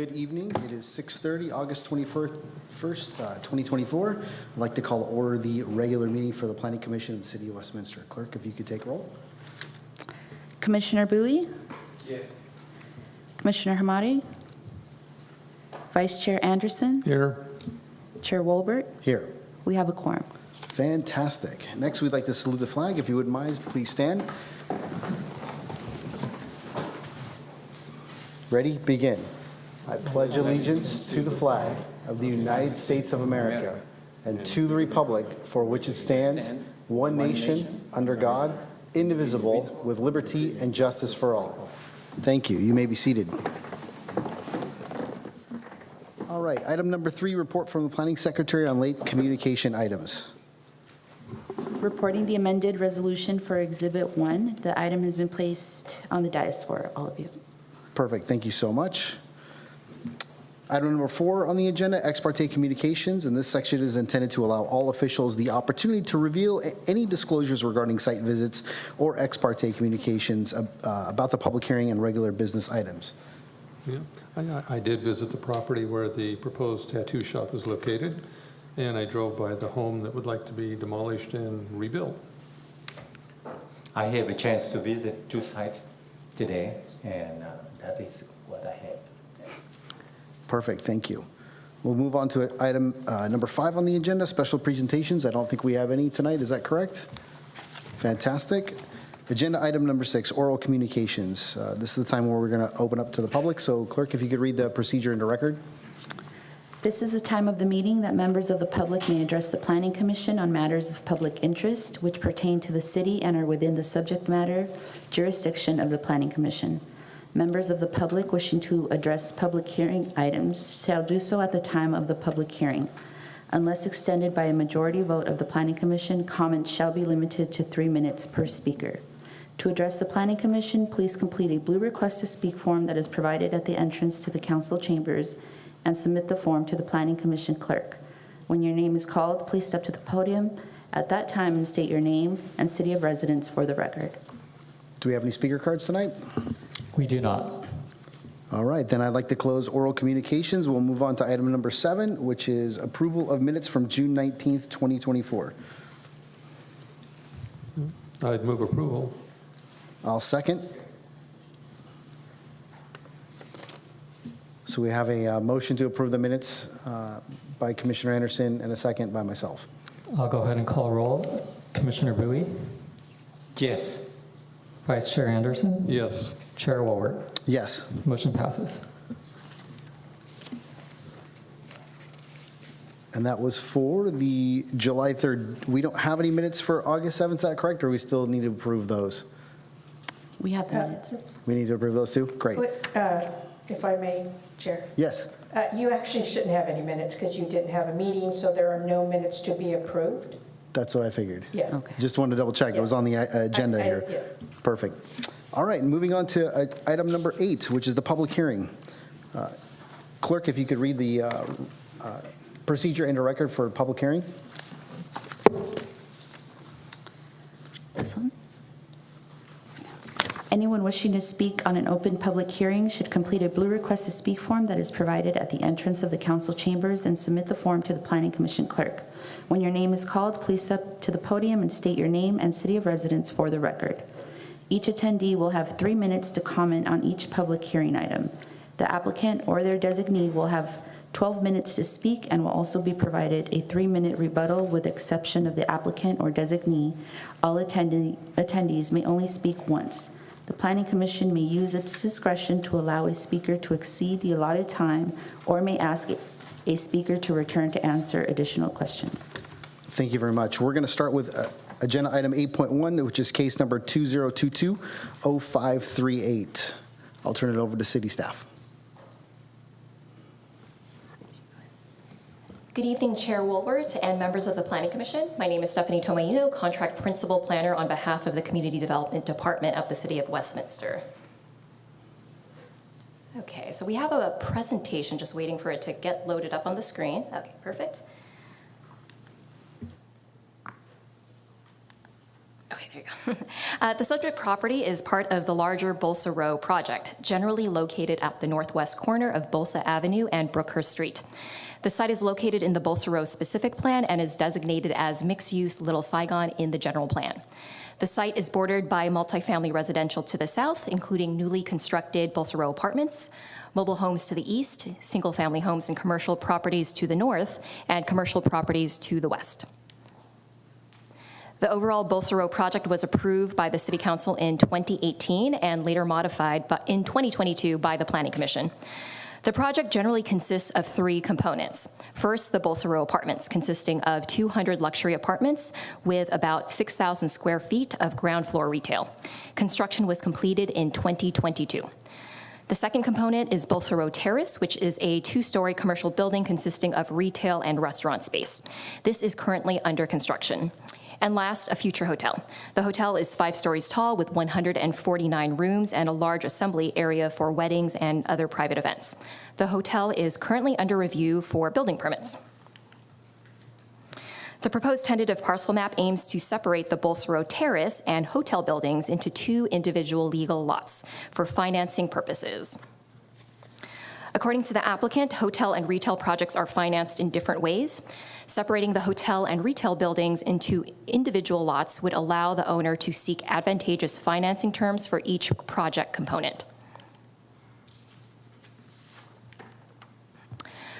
Good evening. It is 6:30, August 21st, 2024. I'd like to call to order the regular meeting for the Planning Commission in the City of Westminster. Clerk, if you could take roll. Commissioner Bowie? Yes. Commissioner Hamadi? Vice Chair Anderson? Here. Chair Wolbert? Here. We have a quorum. Fantastic. Next, we'd like to salute the flag. If you wouldn't mind, please stand. Ready? Begin. I pledge allegiance to the flag of the United States of America and to the republic for which it stands, one nation, under God, indivisible, with liberty and justice for all. Thank you. You may be seated. All right. Item number 3, report from the Planning Secretary on late communication items. Reporting the amended resolution for Exhibit 1. The item has been placed on the dais for all of you. Perfect. Thank you so much. Item number 4 on the agenda, ex parte communications, and this section is intended to allow all officials the opportunity to reveal any disclosures regarding site visits or ex parte communications about the public hearing and regular business items. Yeah, I did visit the property where the proposed tattoo shop is located, and I drove by the home that would like to be demolished and rebuilt. I have a chance to visit 2 sites today, and that is what I have. Perfect, thank you. We'll move on to item number 5 on the agenda, special presentations. I don't think we have any tonight, is that correct? Fantastic. Agenda item number 6, oral communications. This is the time where we're going to open up to the public. So clerk, if you could read the procedure into record. This is the time of the meeting that members of the public may address the Planning Commission on matters of public interest which pertain to the city and are within the subject matter jurisdiction of the Planning Commission. Members of the public wishing to address public hearing items shall do so at the time of the public hearing. Unless extended by a majority vote of the Planning Commission, comments shall be limited to 3 minutes per speaker. To address the Planning Commission, please complete a blue request to speak form that is provided at the entrance to the council chambers and submit the form to the Planning Commission clerk. When your name is called, please step to the podium at that time and state your name and city of residence for the record. Do we have any speaker cards tonight? We do not. All right, then I'd like to close oral communications. We'll move on to item number 7, which is approval of minutes from June 19th, 2024. I'd move approval. I'll second. So we have a motion to approve the minutes by Commissioner Anderson and a second by myself. I'll go ahead and call roll. Commissioner Bowie, Yes. Vice Chair Anderson, Yes. Chair Wolbert. Yes. Motion passes. And that was for the July 3rd. We don't have any minutes for August 7th, is that correct? Or we still need to approve those? We have the minutes. We need to approve those too? Great. If I may, Chair. Yes. You actually shouldn't have any minutes because you didn't have a meeting, so there are no minutes to be approved. That's what I figured. Yeah. Okay. Just wanted to double check. It was on the agenda here. Yeah. Perfect. All right, moving on to item number 8, which is the public hearing. Clerk, if you could read the procedure into record for public hearing. This one. Anyone wishing to speak on an open public hearing should complete a blue request to speak form that is provided at the entrance of the council chambers and submit the form to the Planning Commission clerk. When your name is called, please step to the podium and state your name and city of residence for the record. Each attendee will have 3 minutes to comment on each public hearing item. The applicant or their designee will have 12 minutes to speak and will also be provided a 3-minute rebuttal with exception of the applicant or designee. All attendees may only speak once. The Planning Commission may use its discretion to allow a speaker to exceed the allotted time or may ask a speaker to return to answer additional questions. Thank you very much. We're going to start with agenda item 8.1, which is case number 2022-0538. I'll turn it over to city staff. Good evening, Chair Wolbert and members of the Planning Commission. My name is Stephanie Tomaino, Contract Principal Planner on behalf of the Community Development Department of the City of Westminster. Okay, so we have a presentation, just waiting for it to get loaded up on the screen. Okay, perfect. Okay, There you go. The subject property is part of the larger Bolsa Row project, generally located at the northwest corner of Bolsa Avenue and Brookhurst Street. The site is located in the Bolsa Row specific plan and is designated as mixed-use Little Saigon in the general plan. The site is bordered by multifamily residential to the south, including newly constructed Bolsa Row apartments, mobile homes to the east, single-family homes and commercial properties to the north, and commercial properties to the west. The overall Bolsa Row project was approved by the City Council in 2018 and later modified in 2022 by the Planning Commission. The project generally consists of three components. First, the Bolsa Row apartments, consisting of 200 luxury apartments with about 6,000 square feet of ground floor retail. Construction was completed in 2022. The second component is Bolsa Row Terrace, which is a two-story commercial building consisting of retail and restaurant space. This is currently under construction. And last, a future hotel. The hotel is 5 stories tall with 149 rooms and a large assembly area for weddings and other private events. The hotel is currently under review for building permits. The proposed tentative parcel map aims to separate the Bolsa Row Terrace and hotel buildings into 2 individual legal lots for financing purposes. According to the applicant, hotel and retail projects are financed in different ways. Separating the hotel and retail buildings into individual lots would allow the owner to seek advantageous financing terms for each project component.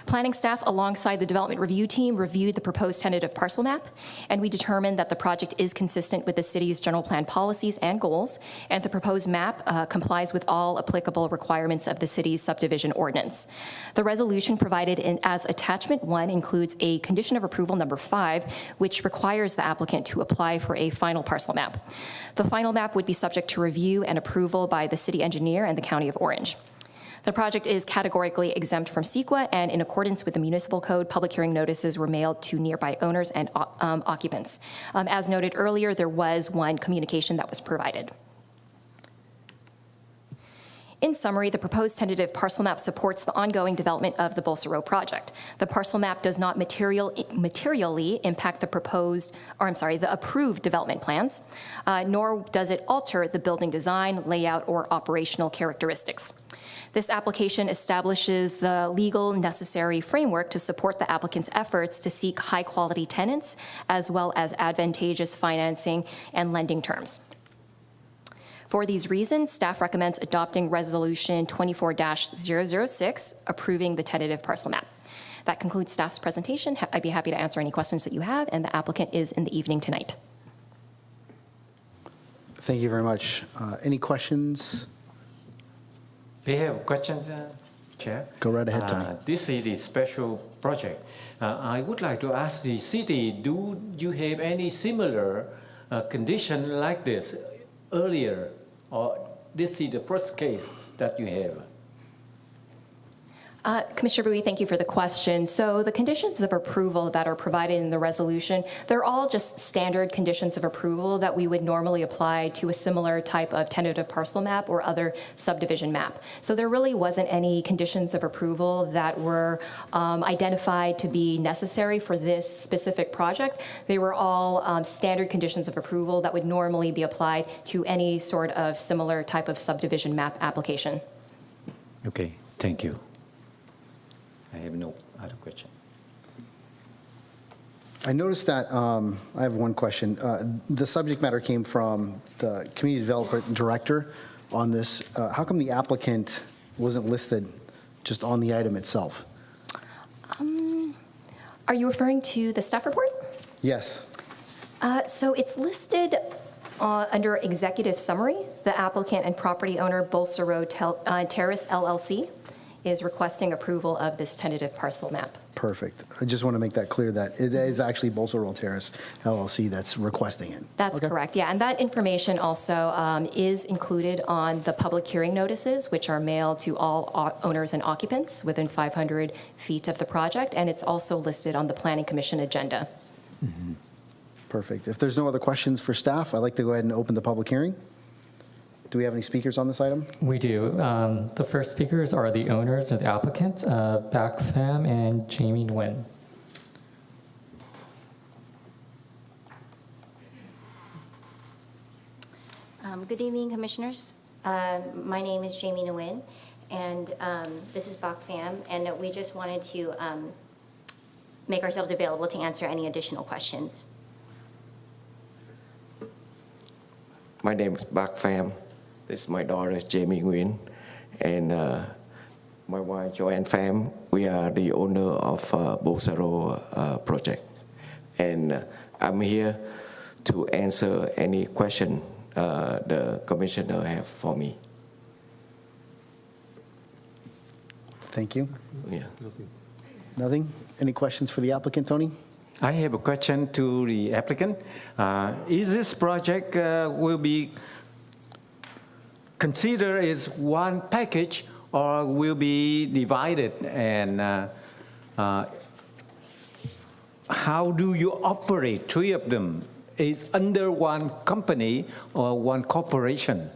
Planning staff, alongside the development review team, reviewed the proposed tentative parcel map, and we determined that the project is consistent with the city's general plan policies and goals, and the proposed map complies with all applicable requirements of the city's subdivision ordinance. The resolution provided as attachment 1 includes a condition of approval number 5, which requires the applicant to apply for a final parcel map. The final map would be subject to review and approval by the city engineer and the County of Orange. The project is categorically exempt from CEQA, and in accordance with the municipal code, public hearing notices were mailed to nearby owners and occupants. As noted earlier, there was one communication that was provided. In summary, the proposed tentative parcel map supports the ongoing development of the Bolsa Row project. The parcel map does not materially impact the approved development plans, nor does it alter the building design, layout, or operational characteristics. This application establishes the legal necessary framework to support the applicant's efforts to seek high-quality tenants, as well as advantageous financing and lending terms. For these reasons, staff recommends adopting Resolution 24-006, approving the tentative parcel map. That concludes staff's presentation. I'd be happy to answer any questions that you have, and the applicant is in the evening tonight. Thank you very much. Any questions? We have questions, Chair. Go right ahead, Tony. This is a special project. I would like to ask the city, do you have any similar condition like this earlier, or this is the first case that you have? Commissioner Bowie, thank you for the question. So the conditions of approval that are provided in the resolution, they're all just standard conditions of approval that we would normally apply to a similar type of tentative parcel map or other subdivision map. So there really wasn't any conditions of approval that were identified to be necessary for this specific project. They were all standard conditions of approval that would normally be applied to any sort of similar type of subdivision map application. Okay, thank you. I have no other question. I noticed that, I have one question. The subject matter came from the Community Development Director on this. How come the applicant wasn't listed just on the item itself? Are you referring to the staff report? Yes. So it's listed under executive summary. The applicant and property owner, Bolsa Row Terrace LLC, is requesting approval of this tentative parcel map. Perfect. I just want to make that clear that it is actually Bolsa Row Terrace LLC that's requesting it. That's correct, yeah. And that information also is included on the public hearing notices, which are mailed to all owners and occupants within 500 feet of the project, and it's also listed on the Planning Commission agenda. Mm-hmm. Perfect. If there's no other questions for staff, I'd like to go ahead and open the public hearing. Do we have any speakers on this item? We do. The first speakers are the owners or the applicant, Back Pham and Jamie Nguyen. Good evening, Commissioners. My name is Jamie Nguyen, and this is Bok Pham, and we just wanted to make ourselves available to answer any additional questions. My name is Bok Pham. This is my daughter, Jamie Nguyen, and my wife, Joanne Pham. We are the owner of Bolsa Row project. And I'm here to answer any question the commissioner have for me. Thank you. Yeah. Nothing? Any questions for the applicant, Tony? I have a question to the applicant. Is this project will be considered as one package or will be divided? And how do you operate three of them? Is under one company or one corporation?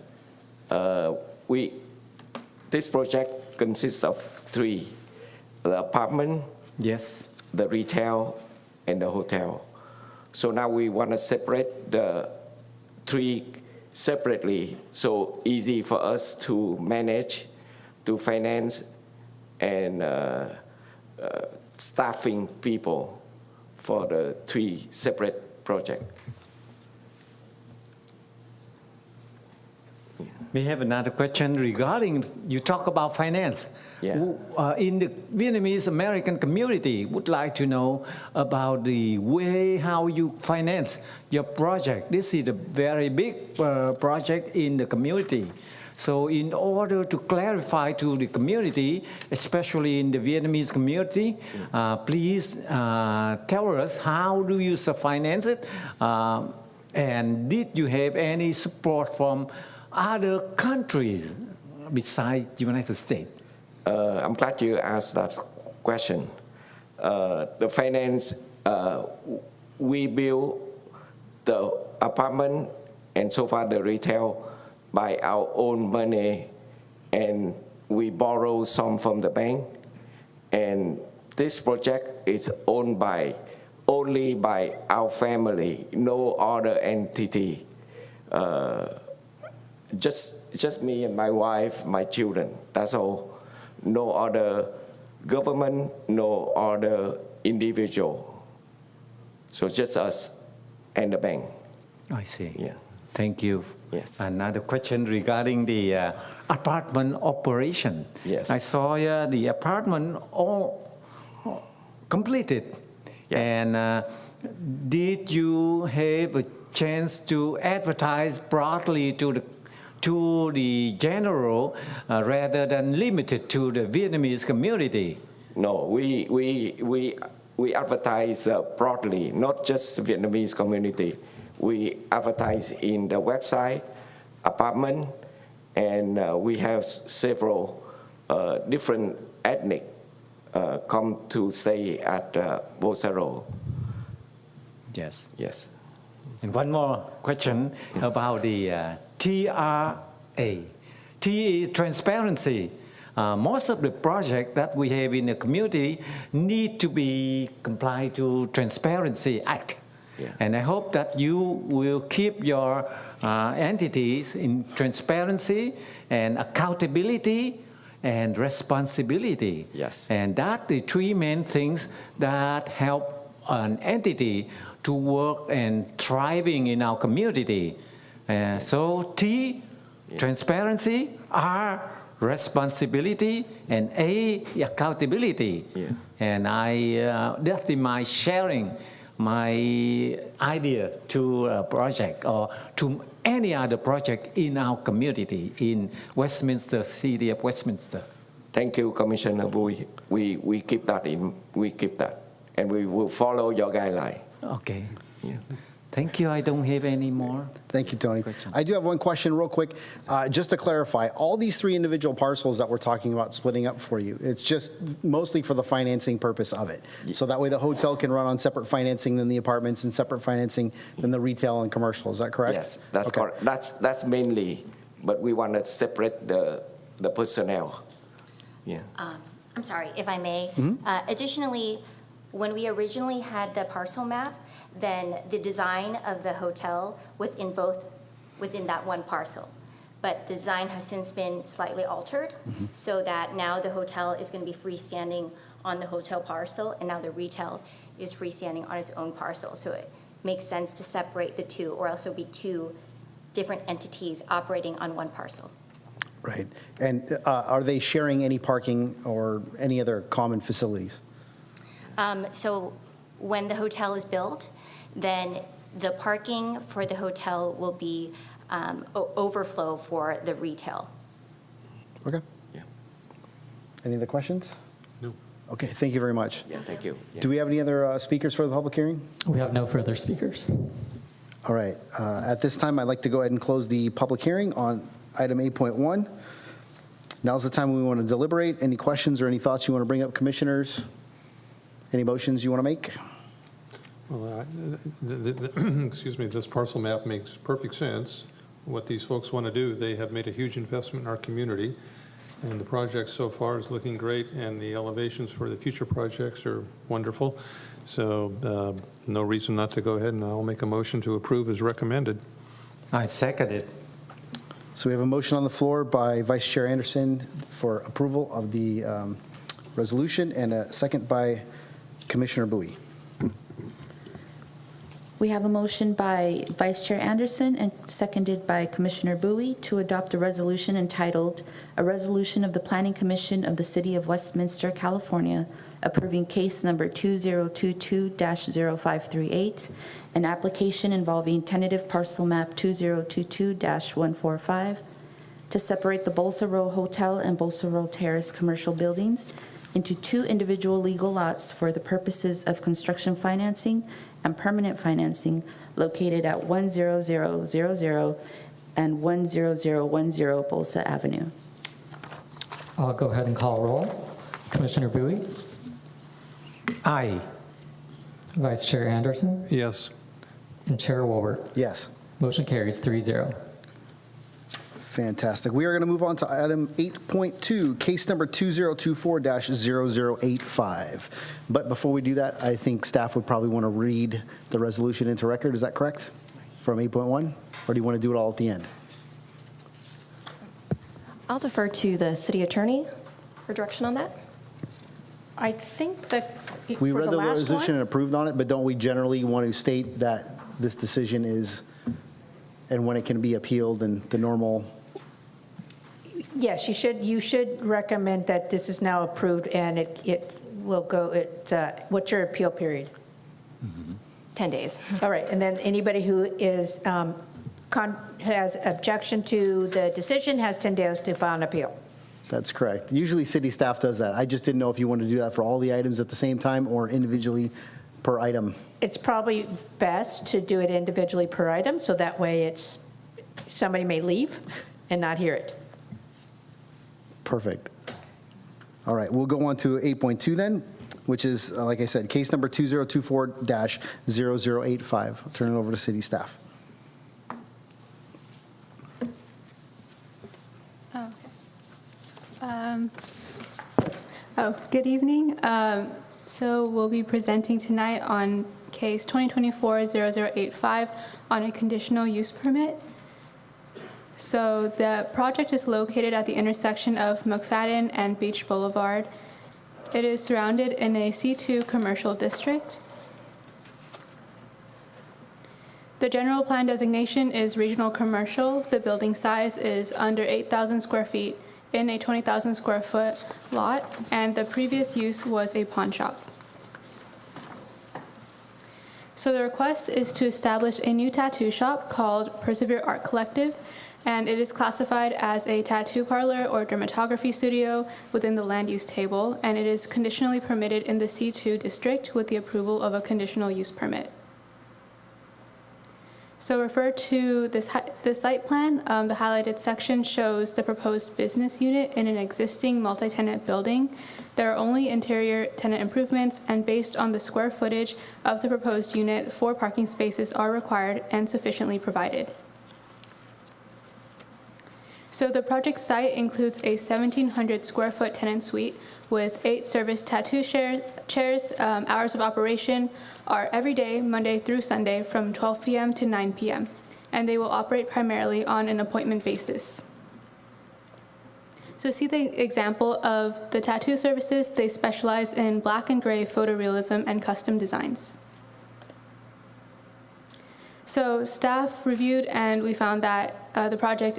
This project consists of three: the apartment, Yes. the retail, and the hotel. So now we want to separate the three separately, so easy for us to manage, to finance, and staffing people for the three separate projects. We have another question regarding, you talk about finance. Yeah. In the Vietnamese American community, would like to know about the way how you finance your project. This is a very big project in the community. So in order to clarify to the community, especially in the Vietnamese community, please tell us how do you finance it? And did you have any support from other countries besides the United States? I'm glad you asked that question. The finance, we build the apartment and so far the retail by our own money, and we borrow some from the bank. And this project is owned only by our family, no other entity. Just me and my wife, my children, that's all. No other government, no other individual. So just us and the bank. I see. Yeah. Thank you. Yes. Another question regarding the apartment operation. Yes. I saw the apartment all completed. Yes. And did you have a chance to advertise broadly to the general rather than limited to the Vietnamese community? No, we advertise broadly, not just Vietnamese community. We advertise in the website, apartment, and we have several different ethnic come to stay at Bolsa Row. Yes. Yes. And one more question about the TRA. T is transparency. Most of the projects that we have in the community need to be complied to Transparency Act. Yeah. And I hope that you will keep your entities in transparency and accountability and responsibility. Yes. And that the three main things that help an entity to work and thriving in our community. So T, transparency, R, responsibility, and A, accountability. Yeah. And that's my sharing my idea to a project or to any other project in our community in Westminster, city of Westminster. Thank you, Commissioner Bui. We keep that and we will follow your guideline. Okay. Yeah. Thank you. I don't have any more. Thank you, Tony. Question. I do have one question real quick. Just to clarify, all these three individual parcels that we're talking about splitting up for you, it's just mostly for the financing purpose of it. So that way the hotel can run on separate financing than the apartments and separate financing than the retail and commercial. Is that correct? Yes, that's Okay. correct. That's mainly, but we want to separate the personnel. Yeah. I'm sorry, if I may. Additionally, when we originally had the parcel map, then the design of the hotel was in both was in that one parcel. But the design has since been slightly altered so that now the hotel is going to be freestanding on the hotel parcel, and now the retail is freestanding on its own parcel. So it makes sense to separate the two, or else it'll be two different entities operating on one parcel. Right. And are they sharing any parking or any other common facilities? So when the hotel is built, then the parking for the hotel will be overflow for the retail. Okay. Yeah. Any other questions? No. Okay, thank you very much. Yeah, thank you. Yeah. Do we have any other speakers for the public hearing? We have no further speakers. All right. At this time, I'd like to go ahead and close the public hearing on item 8.1. Now's the time we want to deliberate. Any questions or any thoughts you want to bring up, commissioners? Any motions you want to make? Well, excuse me, this parcel map makes perfect sense. What these folks want to do, they have made a huge investment in our community, and the project so far is looking great, and the elevations for the future projects are wonderful. So no reason not to go ahead, and I'll make a motion to approve as recommended. I second it. So we have a motion on the floor by Vice Chair Anderson for approval of the resolution, and a second by Commissioner Bowie. We have a motion by Vice Chair Anderson and seconded by Commissioner Bowie to adopt a resolution entitled, "A Resolution of the Planning Commission of the City of Westminster, California, approving case number 2022-0538, an application involving tentative parcel map 2022-145, to separate the Bolsa Row Hotel and Bolsa Row Terrace commercial buildings into two individual legal lots for the purposes of construction financing and permanent financing located at 10000 and 10010 Bolsa Avenue." I'll go ahead and call roll. Commissioner Bowie, Aye. Vice Chair Anderson, Yes. and Chair Wilbur. Yes. Motion carries 3-0. Fantastic. We are going to move on to item 8.2, case number 2024-0085. But before we do that, I think staff would probably want to read the resolution into record. Is that correct? From 8.1? Or do you want to do it all at the end? I'll defer to the city attorney for direction on that. I think that We for read the the last resolution and one, approved on it, but don't we generally want to state that this decision is, and when it can be appealed and the normal? yes, you should recommend that this is now approved and it will go, what's your appeal period? 10 days. All right, and then anybody who is, has objection to the decision has 10 days to file an appeal. That's correct. Usually city staff does that. I just didn't know if you wanted to do that for all the items at the same time or individually per item. It's probably best to do it individually per item, so that way somebody may leave and not hear it. Perfect. All right, we'll go on to 8.2 then, which is, like I said, case number 2024-0085. I'll turn it over to city staff. Good evening. So we'll be presenting tonight on case 2024-0085 on a conditional use permit. So the project is located at the intersection of McFadden and Beach Boulevard. It is surrounded in a C2 commercial district. The general plan designation is regional commercial. The building size is under 8,000 square feet in a 20,000 square foot lot, and the previous use was a pawn shop. So the request is to establish a new tattoo shop called Persevere Art Collective, and it is classified as a tattoo parlor or dermatography studio within the land use table, and it is conditionally permitted in the C2 district with the approval of a conditional use permit. So refer to this site plan. The highlighted section shows the proposed business unit in an existing multi-tenant building. There are only interior tenant improvements, and based on the square footage of the proposed unit, 4 parking spaces are required and sufficiently provided. So the project site includes a 1,700 square foot tenant suite with 8 service tattoo chairs. Hours of operation are every day, Monday through Sunday, from 12 p.m. to 9 p.m. and they will operate primarily on an appointment basis. So see the example of the tattoo services. They specialize in black and gray photorealism and custom designs. So staff reviewed, and we found that the project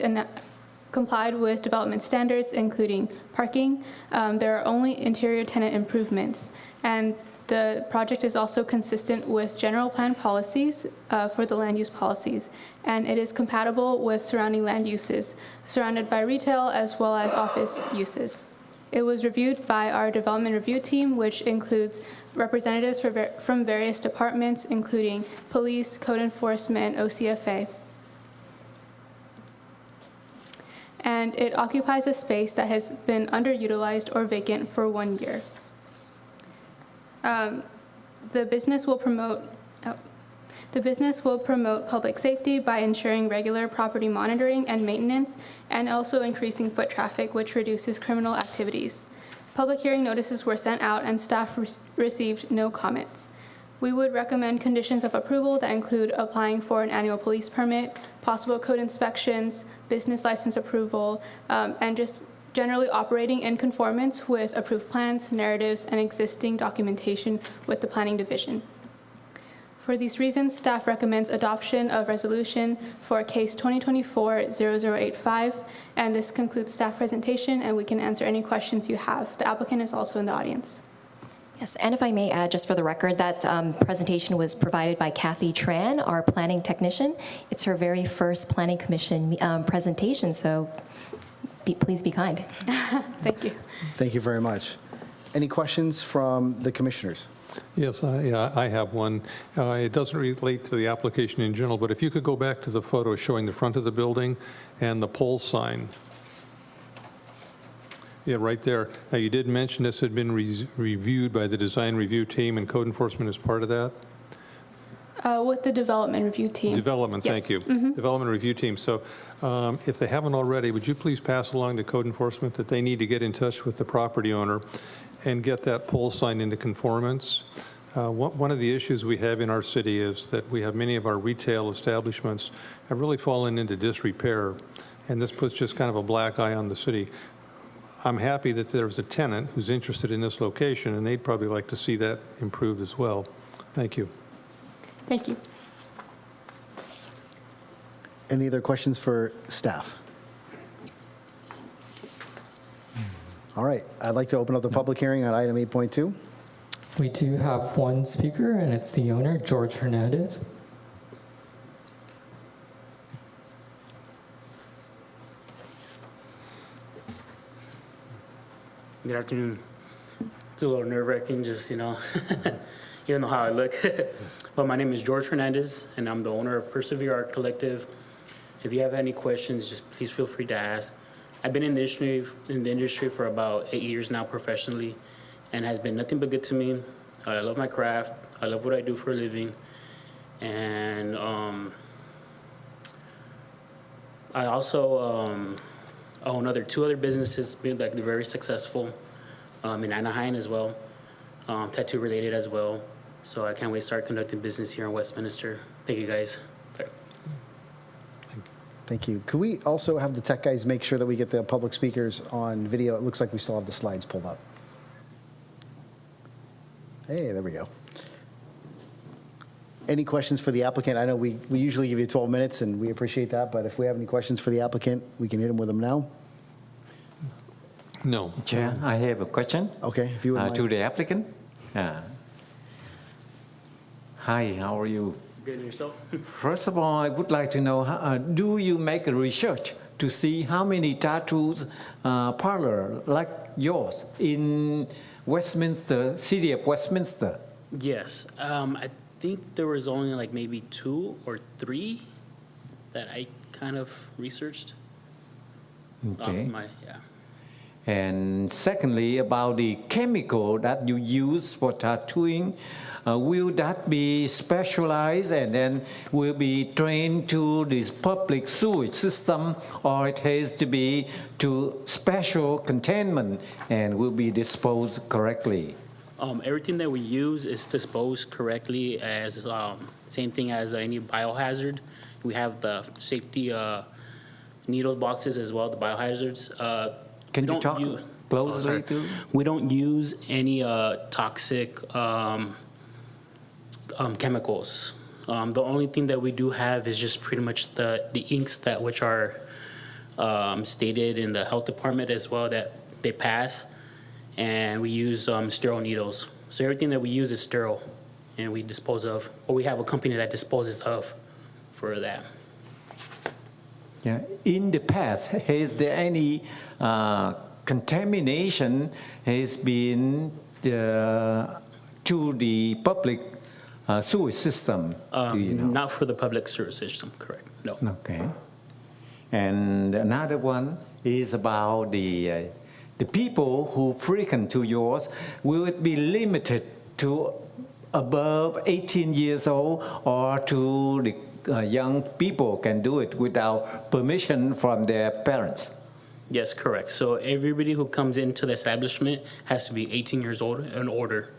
complied with development standards, including parking. There are only interior tenant improvements, and the project is also consistent with general plan policies for the land use policies, and it is compatible with surrounding land uses, surrounded by retail as well as office uses. It was reviewed by our development review team, which includes representatives from various departments, including police, code enforcement, OCFA. And it occupies a space that has been underutilized or vacant for 1 year. The business will promote public safety by ensuring regular property monitoring and maintenance, and also increasing foot traffic, which reduces criminal activities. Public hearing notices were sent out, and staff received no comments. We would recommend conditions of approval that include applying for an annual police permit, possible code inspections, business license approval, and just generally operating in conformance with approved plans, narratives, and existing documentation with the Planning Division. For these reasons, staff recommends adoption of resolution for case 2024-0085, and this concludes staff presentation, and we can answer any questions you have. The applicant is also in the audience. Yes, and if I may add, just for the record, that presentation was provided by Kathy Tran, our planning technician. It's her very first Planning Commission presentation, so please be kind. Thank you. Thank you very much. Any questions from the commissioners? Yes, I have one. It doesn't relate to the application in general, but if you could go back to the photo showing the front of the building and the pole sign. Yeah, right there. Now, you did mention this had been reviewed by the design review team, and code enforcement is part of that? With the development review team. Development, Yes. thank you. Development review team. So if they haven't already, would you please pass along to code enforcement that they need to get in touch with the property owner and get that pole sign into conformance? One of the issues we have in our city is that we have many of our retail establishments have really fallen into disrepair, and this puts just kind of a black eye on the city. I'm happy that there's a tenant who's interested in this location, and they'd probably like to see that improved as well. Thank you. Thank you. Any other questions for staff? All right, I'd like to open up the public hearing on item 8.2. We do have one speaker, and it's the owner, George Hernandez. Good afternoon. It's a little nerve-wracking, just, you don't know how I look. But my name is George Hernandez, and I'm the owner of Persevere Art Collective. If you have any questions, just please feel free to ask. I've been in the industry for about 8 years now professionally, and has been nothing but good to me. I love my craft. I love what I do for a living. And I also own two other businesses, they're very successful in Anaheim as well, tattoo related as well. So I can't wait to start conducting business here in Westminster. Thank you, guys. Sorry. Thank you. Could we also have the tech guys make sure that we get the public speakers on video? It looks like we still have the slides pulled up. Hey, there we go. Any questions for the applicant? I know we usually give you 12 minutes, and we appreciate that, but if we have any questions for the applicant, we can hit them with them now. No. Chair, I have a question. Okay, if you would mind. To the applicant. Hi, how are you? Good, and yourself? First of all, I would like to know, do you make a research to see how many tattoos parlor like yours in Westminster, city of Westminster? Yes. I think there was only like maybe 2 or 3 that I kind of researched. Okay. And secondly, about the chemical that you use for tattooing, will that be specialized and then will be trained to this public sewage system, or it has to be to special containment and will be disposed correctly? Everything that we use is disposed correctly as same thing as any biohazard. We have the safety needle boxes as well, the biohazards. Can we you don't talk use- closely sorry. to? We don't use any toxic chemicals. The only thing that we do have is just pretty much the inks that which are stated in the health department as well that they pass, and we use sterile needles. So everything that we use is sterile, and we dispose of, or we have a company that disposes of for that. Yeah. In the past, has there any contamination has been to the public sewage system? Do you know? Not for the public sewer system, correct? No. Okay. And another one is about the people who frequent to yours. Will it be limited to above 18 years old, or to the young people can do it without permission from their parents? Yes, correct. So everybody who comes into the establishment has to be 18 years old and older.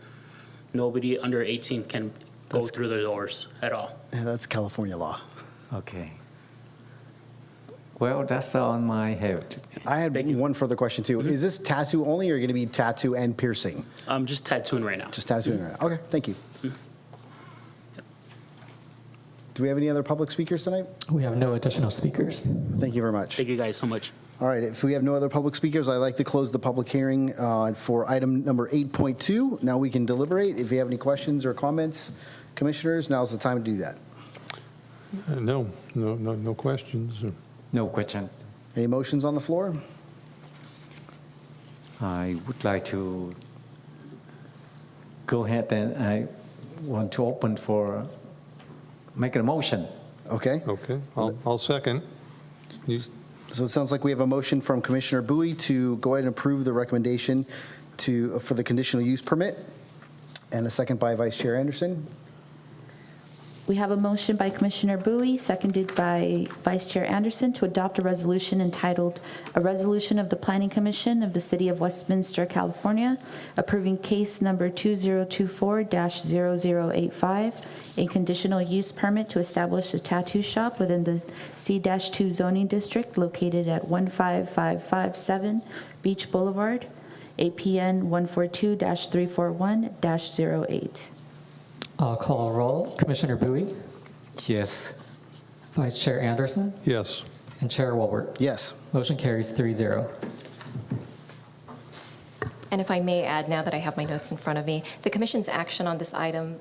Nobody under 18 can go through the doors at all. Yeah, that's California law. Okay. Well, that's all my head. I had one further question too. Is this tattoo only, or are you going to be tattoo and piercing? I'm just tattooing right now. Just tattooing right now. Okay, thank you. Do we have any other public speakers tonight? We have no additional speakers. Thank you very much. Thank you guys so much. All right, if we have no other public speakers, I'd like to close the public hearing for item number 8.2. Now we can deliberate. If you have any questions or comments, commissioners, now's the time to do that. No questions. No questions. Any motions on the floor? I would like to go ahead, and I want to open for make a motion. Okay. Okay, I'll second. So it sounds like we have a motion from Commissioner Bowie to go ahead and approve the recommendation for the conditional use permit, and a second by Vice Chair Anderson. We have a motion by Commissioner Bowie, seconded by Vice Chair Anderson, to adopt a resolution entitled, "A Resolution of the Planning Commission of the City of Westminster, California, approving case number 2024-0085, a conditional use permit to establish a tattoo shop within the C-2 zoning district located at 15557 Beach Boulevard, APN 142-341-08. I'll call a roll. Commissioner Bowie, Yes. Vice Chair Anderson, Yes. and Chair Walbert. Yes. Motion carries 3-0. And if I may add, now that I have my notes in front of me, the commission's action on this item,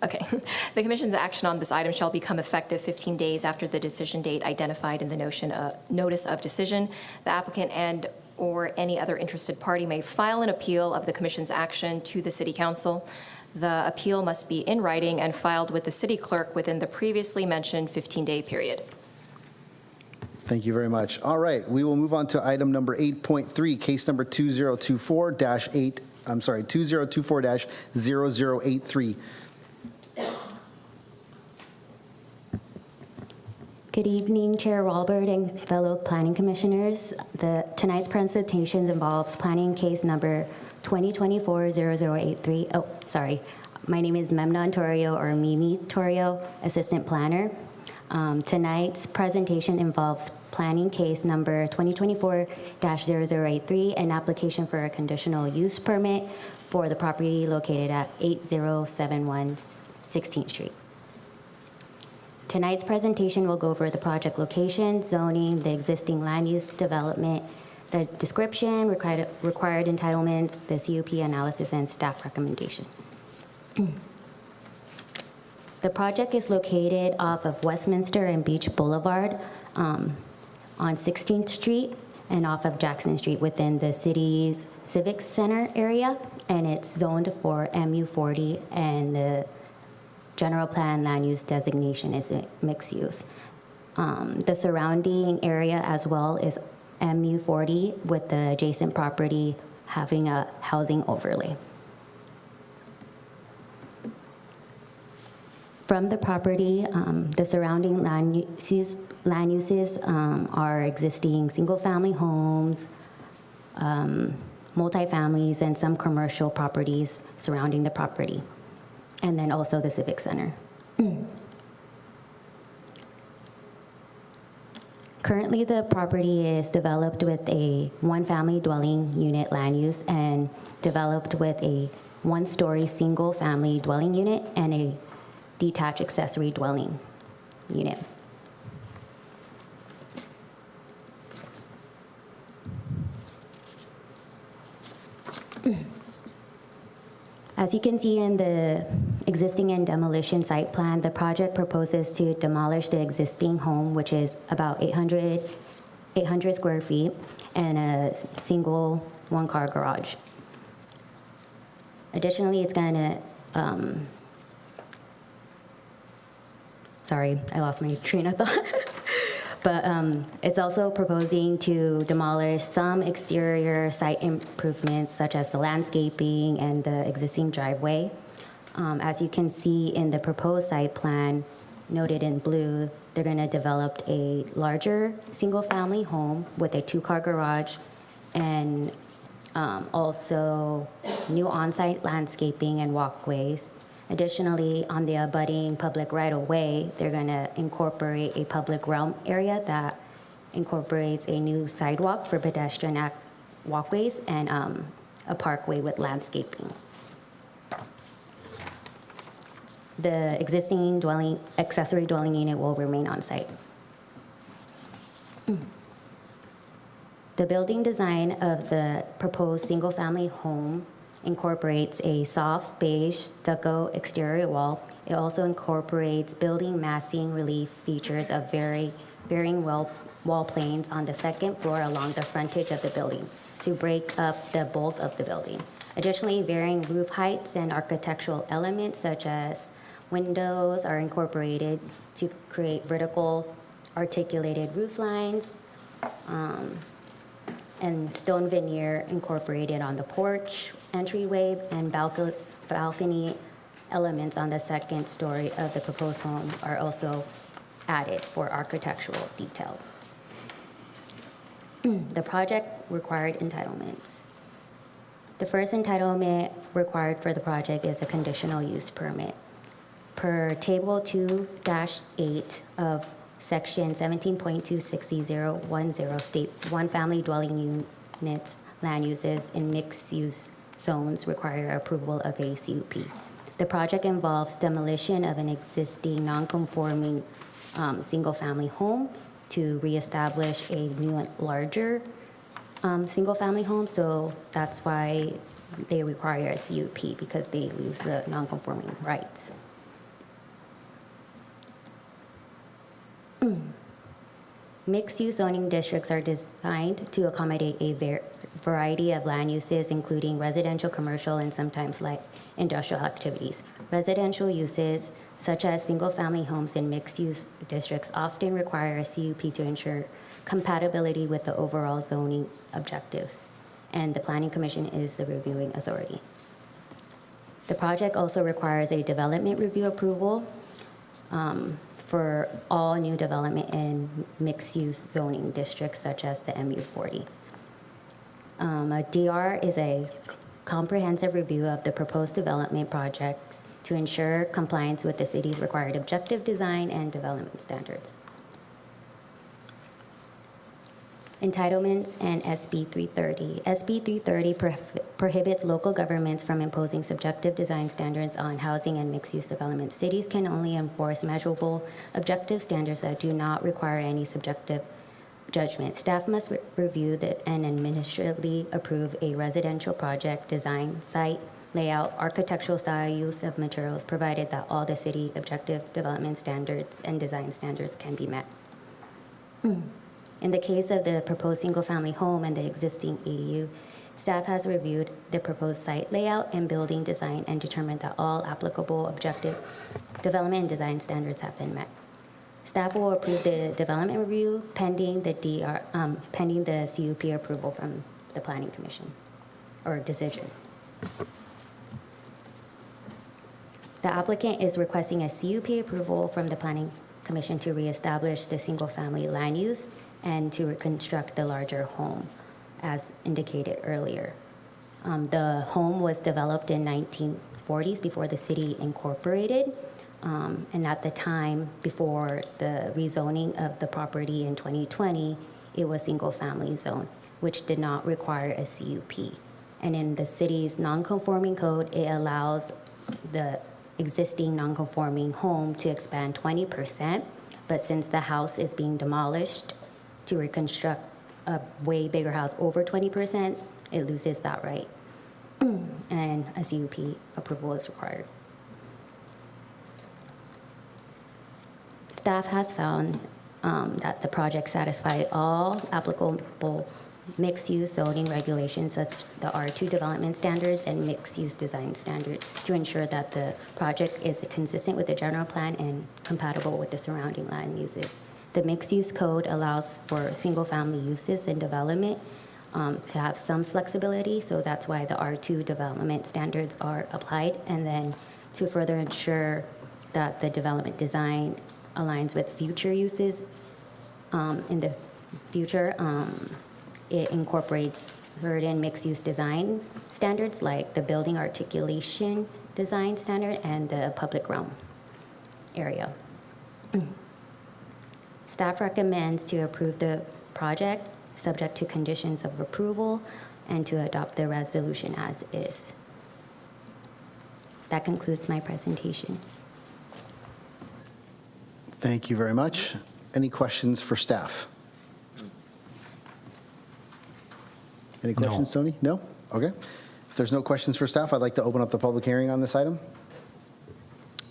okay, the commission's action on this item shall become effective 15 days after the decision date identified in the notice of decision. The applicant and/or any other interested party may file an appeal of the commission's action to the City Council. The appeal must be in writing and filed with the city clerk within the previously mentioned 15-day period. Thank you very much. All right, we will move on to item number 8.3, case number 2024-0083. Good evening, Chair Walbert and fellow planning commissioners. Tonight's presentation involves planning case number 2024-0083. Oh, sorry. My name is Memnon Torrio, or Mimi Torrio, Assistant Planner. Tonight's presentation involves planning case number 2024-0083, an application for a conditional use permit for the property located at 8071 16th Street. Tonight's presentation will go over the project location, zoning, the existing land use development, the description, required entitlements, the CUP analysis, and staff recommendation. The project is located off of Westminster and Beach Boulevard on 16th Street and off of Jackson Street within the city's Civic Center area, and it's zoned for MU40, and the general plan land use designation is a mixed use. The surrounding area as well is MU40, with the adjacent property having a housing overlay. From the property, the surrounding land uses are existing single-family homes, multifamilies, and some commercial properties surrounding the property, and then also the Civic Center. Currently, the property is developed with a one-family dwelling unit land use and developed with a one-story single-family dwelling unit and a detached accessory dwelling unit. As you can see in the existing and demolition site plan, the project proposes to demolish the existing home, which is about 800 square feet, and a single one-car garage. Additionally, it's going to, sorry, I lost my train of thought. But it's also proposing to demolish some exterior site improvements, such as the landscaping and the existing driveway. As you can see in the proposed site plan, noted in blue, they're going to develop a larger single-family home with a two-car garage and also new on-site landscaping and walkways. Additionally, on the abutting public right-of-way, they're going to incorporate a public realm area that incorporates a new sidewalk for pedestrian walkways and a parkway with landscaping. The existing accessory dwelling unit will remain on site. The building design of the proposed single-family home incorporates a soft beige stucco exterior wall. It also incorporates building massing relief features of varying wall planes on the second floor along the frontage of the building to break up the bulk of the building. Additionally, varying roof heights and architectural elements such as windows are incorporated to create vertical articulated roof lines, and stone veneer incorporated on the porch, entryway, and balcony elements on the second story of the proposed home are also added for architectural detail. The project required entitlements. The first entitlement required for the project is a conditional use permit. Per Table 2-8 of Section 17.26010 states one-family dwelling units land uses in mixed-use zones require approval of a CUP. The project involves demolition of an existing non-conforming single-family home to reestablish a new and larger single-family home, so that's why they require a CUP, because they lose the non-conforming rights. Mixed-use zoning districts are designed to accommodate a variety of land uses, including residential, commercial, and sometimes light industrial activities. Residential uses, such as single-family homes in mixed-use districts, often require a CUP to ensure compatibility with the overall zoning objectives, and the Planning Commission is the reviewing authority. The project also requires a development review approval for all new development in mixed-use zoning districts such as the MU40. A DR is a comprehensive review of the proposed development projects to ensure compliance with the city's required objective design and development standards. Entitlements and SB 330. SB 330 prohibits local governments from imposing subjective design standards on housing and mixed-use development. Cities can only enforce measurable objective standards that do not require any subjective judgment. Staff must review and administratively approve a residential project design, site, layout, architectural style, use of materials, provided that all the city objective development standards and design standards can be met. In the case of the proposed single-family home and the existing ADU, staff has reviewed the proposed site layout and building design and determined that all applicable objective development and design standards have been met. Staff will approve the development review pending the pending the CUP approval from the Planning Commission or decision. The applicant is requesting a CUP approval from the Planning Commission to reestablish the single-family land use and to reconstruct the larger home, as indicated earlier. The home was developed in 1940s before the city incorporated. And at the time, before the rezoning of the property in 2020, it was single-family zone, which did not require a CUP. And in the city's non-conforming code, it allows the existing non-conforming home to expand 20%, but since the house is being demolished to reconstruct a way bigger house over 20%, it loses that right. And a CUP approval is required. Staff has found that the project satisfied all applicable mixed-use zoning regulations, such as the R2 development standards and mixed-use design standards, to ensure that the project is consistent with the general plan and compatible with the surrounding land uses. The mixed-use code allows for single-family uses and development to have some flexibility, so that's why the R2 development standards are applied. And then to further ensure that the development design aligns with future uses in the future, it incorporates certain mixed-use design standards like the building articulation design standard and the public realm area. Staff recommends to approve the project subject to conditions of approval and to adopt the resolution as is. That concludes my presentation. Thank you very much. Any questions for staff? Any questions, Tony? No? Okay. If there's no questions for staff, I'd like to open up the public hearing on this item.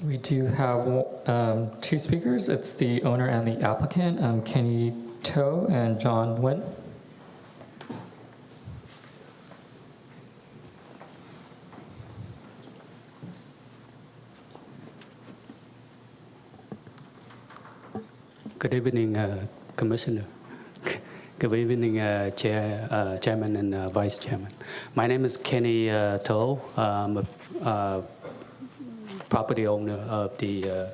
We do have two speakers. It's the owner and the applicant, Kenny To and John Nguyen. Good evening, Commissioner. Good evening, Chairman and Vice Chairman. My name is Kenny To. I'm a property owner of the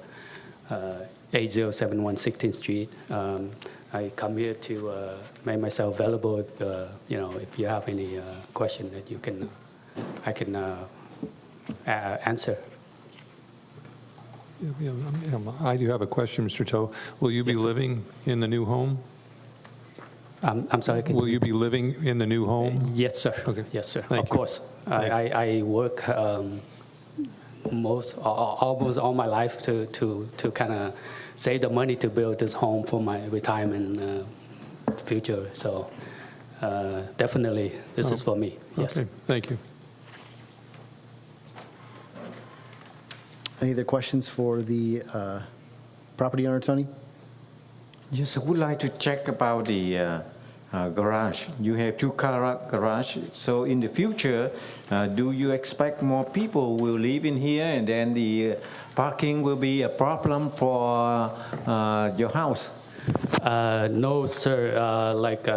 8071 16th Street. I come here to make myself available. If you have any question that I can answer. I do have a question, Mr. To. Will you be living in the new home? I'm sorry. Will you be living in the new home? Yes, sir. Okay. Yes, sir. Thank Of you. course. I work almost all my life to kind of save the money to build this home for my retirement future. So definitely, this is for me. Yes. Okay. Thank you. Any other questions for the property owner, Tony? Yes, I would like to check about the garage. You have two-car garage. So in the future, do you expect more people will live in here, and then the parking will be a problem for your house? No, sir. Like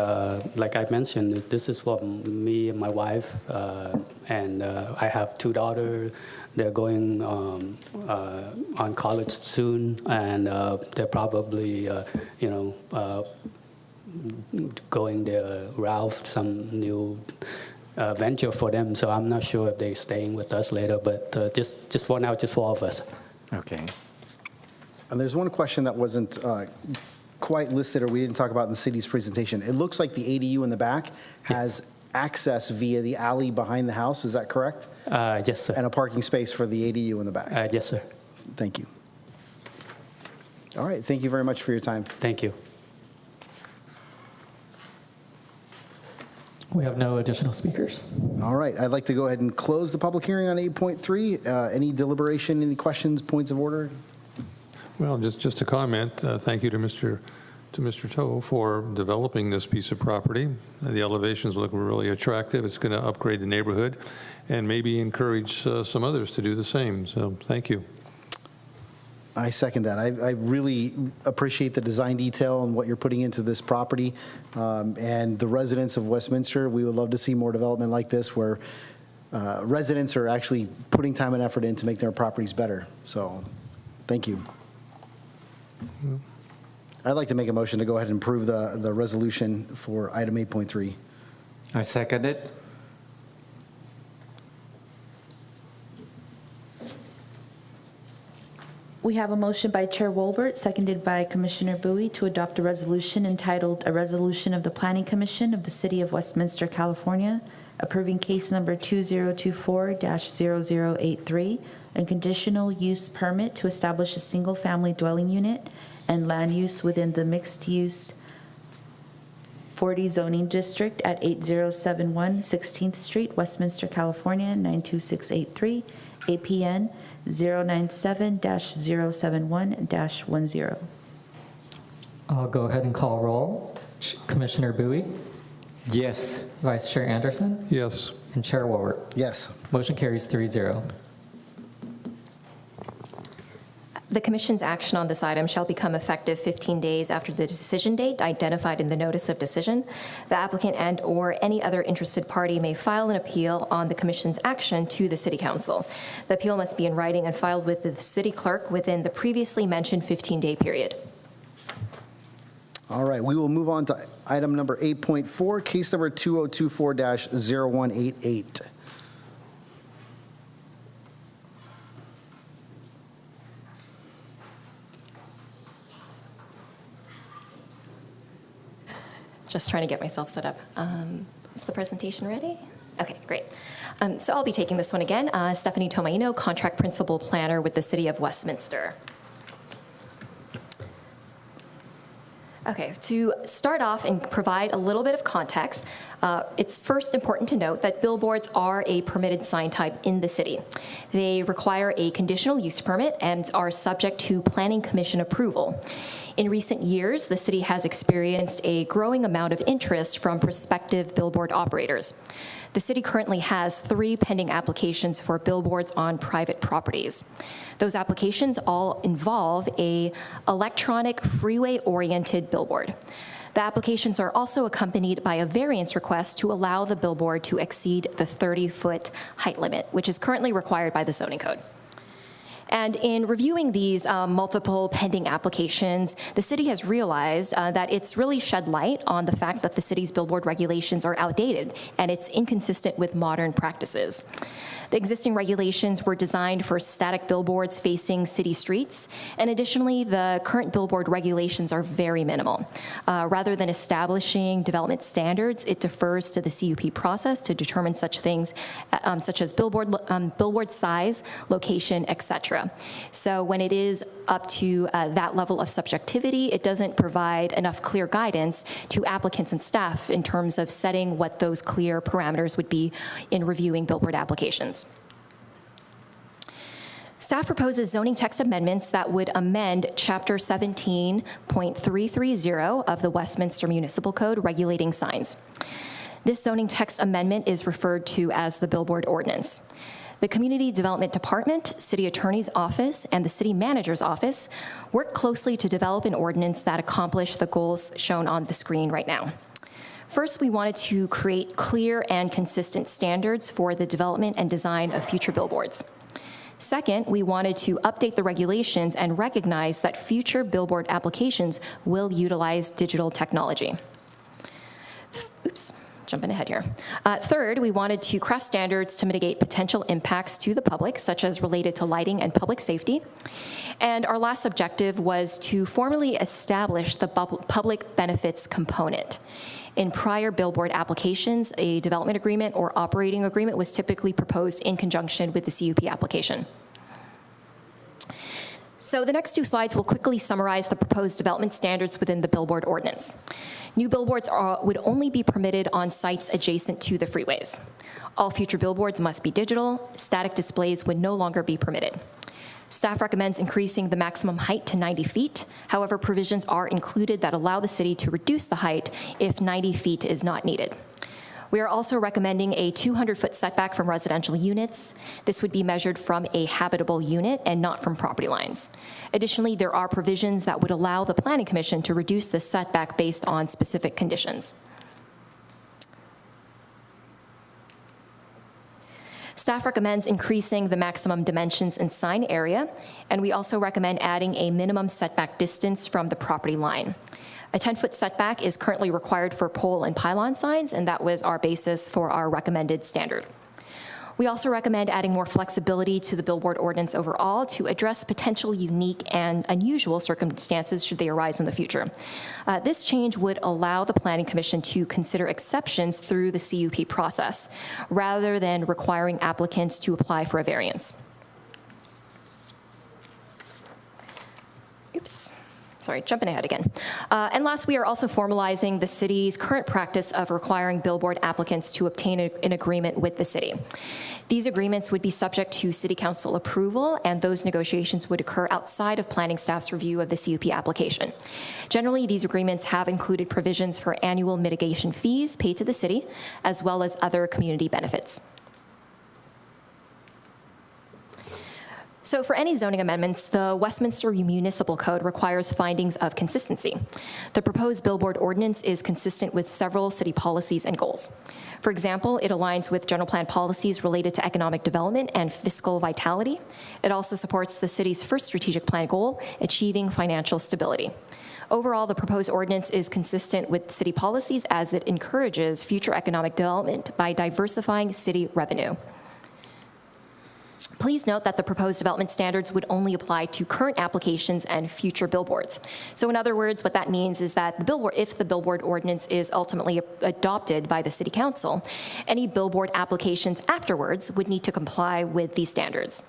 I mentioned, this is for me and my wife, and I have two daughters. They're going on college soon, and they're probably, going their route, some new venture for them. So I'm not sure if they're staying with us later, but just for now, just 4 of us. Okay. And there's one question that wasn't quite listed, or we didn't talk about in the city's presentation. It looks like the ADU in the back has access via the alley behind the house. Is that correct? Yes, sir. And a parking space for the ADU in the back. Yes, sir. Thank you. All right. Thank you very much for your time. Thank you. We have no additional speakers. All right. I'd like to go ahead and close the public hearing on 8.3. Any deliberation, any questions, points of order? Well, just a comment. Thank you to Mr. To for developing this piece of property. The elevations look really attractive. It's going to upgrade the neighborhood and maybe encourage some others to do the same. So thank you. I second that. I really appreciate the design detail and what you're putting into this property. And the residents of Westminster, we would love to see more development like this where residents are actually putting time and effort in to make their properties better. So thank you. I'd like to make a motion to go ahead and approve the resolution for item 8.3. I second it. We have a motion by Chair Wolbert, seconded by Commissioner Bowie, to adopt a resolution entitled, "A Resolution of the Planning Commission of the City of Westminster, California, approving case number 2024-0083, a conditional use permit to establish a single-family dwelling unit and land use within the mixed-use 40 zoning district at 8071 16th Street, Westminster, California, 92683, APN 097-071-10. I'll go ahead and call roll. Commissioner Bowie, Yes. Vice Chair Anderson, Yes. and Chair Wolbert. Yes. Motion carries 3-0. The Commission's action on this item shall become effective 15 days after the decision date identified in the notice of decision. The applicant and/or any other interested party may file an appeal on the Commission's action to the City Council. The appeal must be in writing and filed with the City Clerk within the previously mentioned 15-day period. All right, we will move on to item number 8.4, case number 2024-0188. Just trying to get myself set up. Is the presentation ready? Okay, great. So I'll be taking this one again. Stephanie Tomaino, Contract Principal Planner with the City of Westminster. Okay, to start off and provide a little bit of context, it's first important to note that billboards are a permitted sign type in the city. They require a conditional use permit and are subject to Planning Commission approval. In recent years, the city has experienced a growing amount of interest from prospective billboard operators. The city currently has 3 pending applications for billboards on private properties. Those applications all involve an electronic freeway-oriented billboard. The applications are also accompanied by a variance request to allow the billboard to exceed the 30-foot height limit, which is currently required by the zoning code. And in reviewing these multiple pending applications, the city has realized that it's really shed light on the fact that the city's billboard regulations are outdated and it's inconsistent with modern practices. The existing regulations were designed for static billboards facing city streets, and additionally, the current billboard regulations are very minimal. Rather than establishing development standards, it defers to the CUP process to determine such things such as billboard size, location, etc. So when it is up to that level of subjectivity, it doesn't provide enough clear guidance to applicants and staff in terms of setting what those clear parameters would be in reviewing billboard applications. Staff proposes zoning text amendments that would amend Chapter 17.330 of the Westminster Municipal Code regulating signs. This zoning text amendment is referred to as the Billboard Ordinance. The Community Development Department, City Attorney's Office, and the City Manager's Office work closely to develop an ordinance that accomplished the goals shown on the screen right now. First, we wanted to create clear and consistent standards for the development and design of future billboards. Second, we wanted to update the regulations and recognize that future billboard applications will utilize digital technology. Oops. Jumping ahead here. Third, we wanted to craft standards to mitigate potential impacts to the public, such as related to lighting and public safety. And our last objective was to formally establish the public benefits component. In prior billboard applications, a development agreement or operating agreement was typically proposed in conjunction with the CUP application. So the next 2 slides will quickly summarize the proposed development standards within the Billboard Ordinance. New billboards would only be permitted on sites adjacent to the freeways. All future billboards must be digital. Static displays would no longer be permitted. Staff recommends increasing the maximum height to 90 feet. However, provisions are included that allow the city to reduce the height if 90 feet is not needed. We are also recommending a 200-foot setback from residential units. This would be measured from a habitable unit and not from property lines. Additionally, there are provisions that would allow the Planning Commission to reduce the setback based on specific conditions. Staff recommends increasing the maximum dimensions in sign area, and we also recommend adding a minimum setback distance from the property line. A 10-foot setback is currently required for pole and pylon signs, and that was our basis for our recommended standard. We also recommend adding more flexibility to the billboard ordinance overall to address potential unique and unusual circumstances should they arise in the future. This change would allow the Planning Commission to consider exceptions through the CUP process, rather than requiring applicants to apply for a variance. Oops. Sorry, jumping ahead again. And last, we are also formalizing the city's current practice of requiring billboard applicants to obtain an agreement with the city. These agreements would be subject to city council approval, and those negotiations would occur outside of planning staff's review of the CUP application. Generally, these agreements have included provisions for annual mitigation fees paid to the city, as well as other community benefits. So for any zoning amendments, the Westminster Municipal Code requires findings of consistency. The proposed billboard ordinance is consistent with several city policies and goals. For example, it aligns with general plan policies related to economic development and fiscal vitality. It also supports the city's first strategic plan goal, achieving financial stability. Overall, the proposed ordinance is consistent with city policies as it encourages future economic development by diversifying city revenue. Please note that the proposed development standards would only apply to current applications and future billboards. So in other words, what that means is that if the billboard ordinance is ultimately adopted by the City Council, any billboard applications afterwards would need to comply with these standards.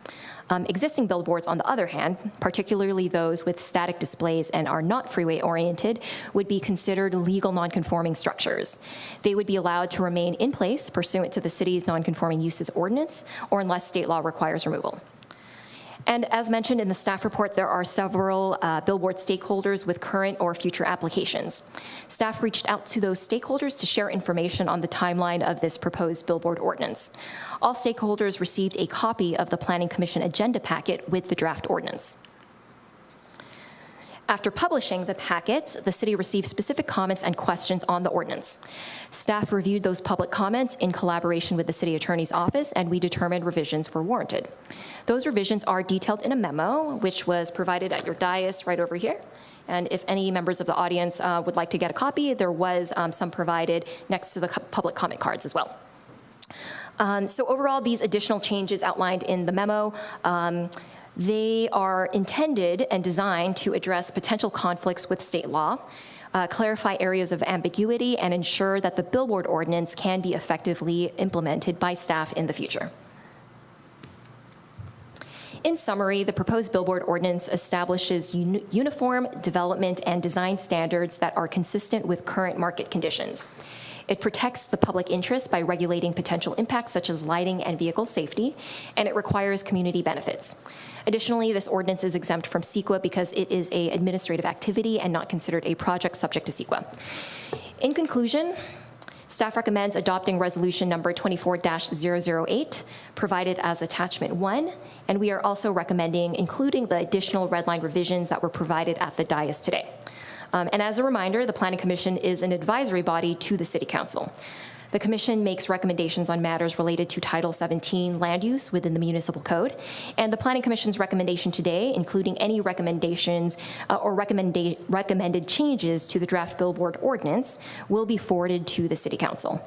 Existing billboards, on the other hand, particularly those with static displays and are not freeway-oriented, would be considered legal nonconforming structures. They would be allowed to remain in place pursuant to the city's nonconforming uses ordinance, or unless state law requires removal. And as mentioned in the staff report, there are several billboard stakeholders with current or future applications. Staff reached out to those stakeholders to share information on the timeline of this proposed billboard ordinance. All stakeholders received a copy of the Planning Commission agenda packet with the draft ordinance. After publishing the packet, the city received specific comments and questions on the ordinance. Staff reviewed those public comments in collaboration with the city attorney's office, and we determined revisions were warranted. Those revisions are detailed in a memo, which was provided at your dais right over here. And if any members of the audience would like to get a copy, there was some provided next to the public comment cards as well. So overall, these additional changes outlined in the memo, they are intended and designed to address potential conflicts with state law, clarify areas of ambiguity, and ensure that the billboard ordinance can be effectively implemented by staff in the future. In summary, the proposed billboard ordinance establishes uniform development and design standards that are consistent with current market conditions. It protects the public interest by regulating potential impacts such as lighting and vehicle safety, and it requires community benefits. Additionally, this ordinance is exempt from CEQA because it is an administrative activity and not considered a project subject to CEQA. In conclusion, staff recommends adopting resolution number 24-008, provided as attachment 1, and we are also recommending including the additional red line revisions that were provided at the dais today. And as a reminder, the Planning Commission is an advisory body to the City Council. The Commission makes recommendations on matters related to Title 17 land use within the Municipal Code, and the Planning Commission's recommendation today, including any recommendations or recommended changes to the draft billboard ordinance, will be forwarded to the City Council.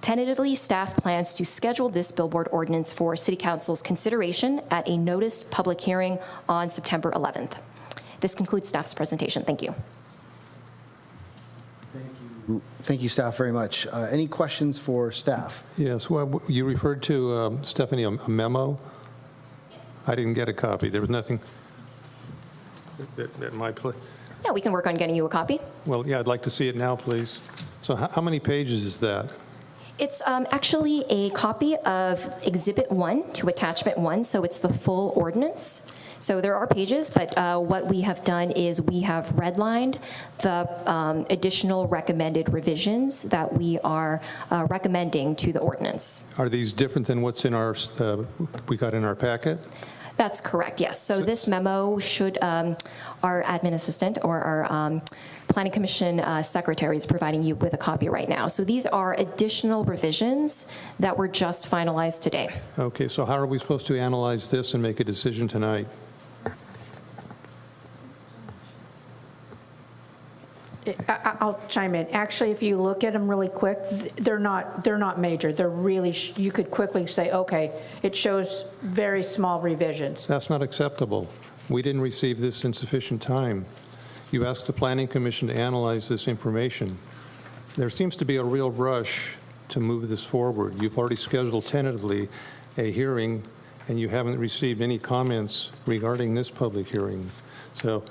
Tentatively, staff plans to schedule this billboard ordinance for City Council's consideration at a noticed public hearing on September 11th. This concludes staff's presentation. Thank you. Thank you, staff, very much. Any questions for staff? Yes, well, you referred to, Stephanie, a memo? Yes. I didn't get a copy. There was nothing at my place. Yeah, we can work on getting you a copy. Well, yeah, I'd like to see it now, please. So how many pages is that? It's actually a copy of Exhibit 1 to Attachment 1, so it's the full ordinance. So there are pages, but what we have done is we have redlined the additional recommended revisions that we are recommending to the ordinance. Are these different than what's in our, we got in our packet? That's correct, yes. So this memo should, our admin assistant or our Planning Commission secretary is providing you with a copy right now. So these are additional revisions that were just finalized today. Okay, so how are we supposed to analyze this and make a decision tonight? I'll chime in. Actually, if you look at them really quick, they're not major. They're really, you could quickly say, okay, it shows very small revisions. That's not acceptable. We didn't receive this in sufficient time. You asked the Planning Commission to analyze this information. There seems to be a real rush to move this forward. You've already scheduled tentatively a hearing, and you haven't received any comments regarding this public hearing. So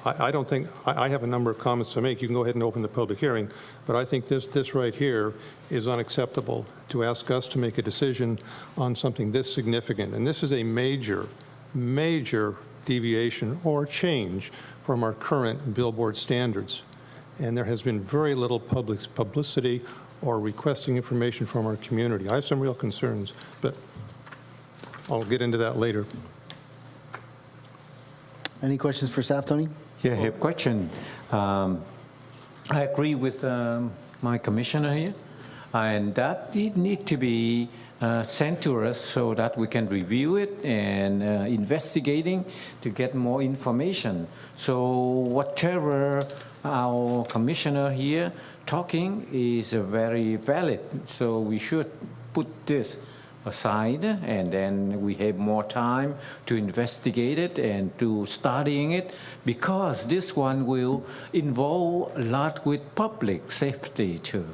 I don't think, I have a number of comments to make. You can go ahead and open the public hearing, but I think this right here is unacceptable, to ask us to make a decision on something this significant. And this is a major deviation or change from our current billboard standards. And there has been very little publicity or requesting information from our community. I have some real concerns, but I'll get into that later. Any questions for staff, Tony? Yeah, I have a question. I agree with my commissioner here, and that it need to be sent to us so that we can review it and investigating to get more information. So whatever our commissioner here talking is very valid. So we should put this aside, and then we have more time to investigate it and to studying it, because this one will involve a lot with public safety too.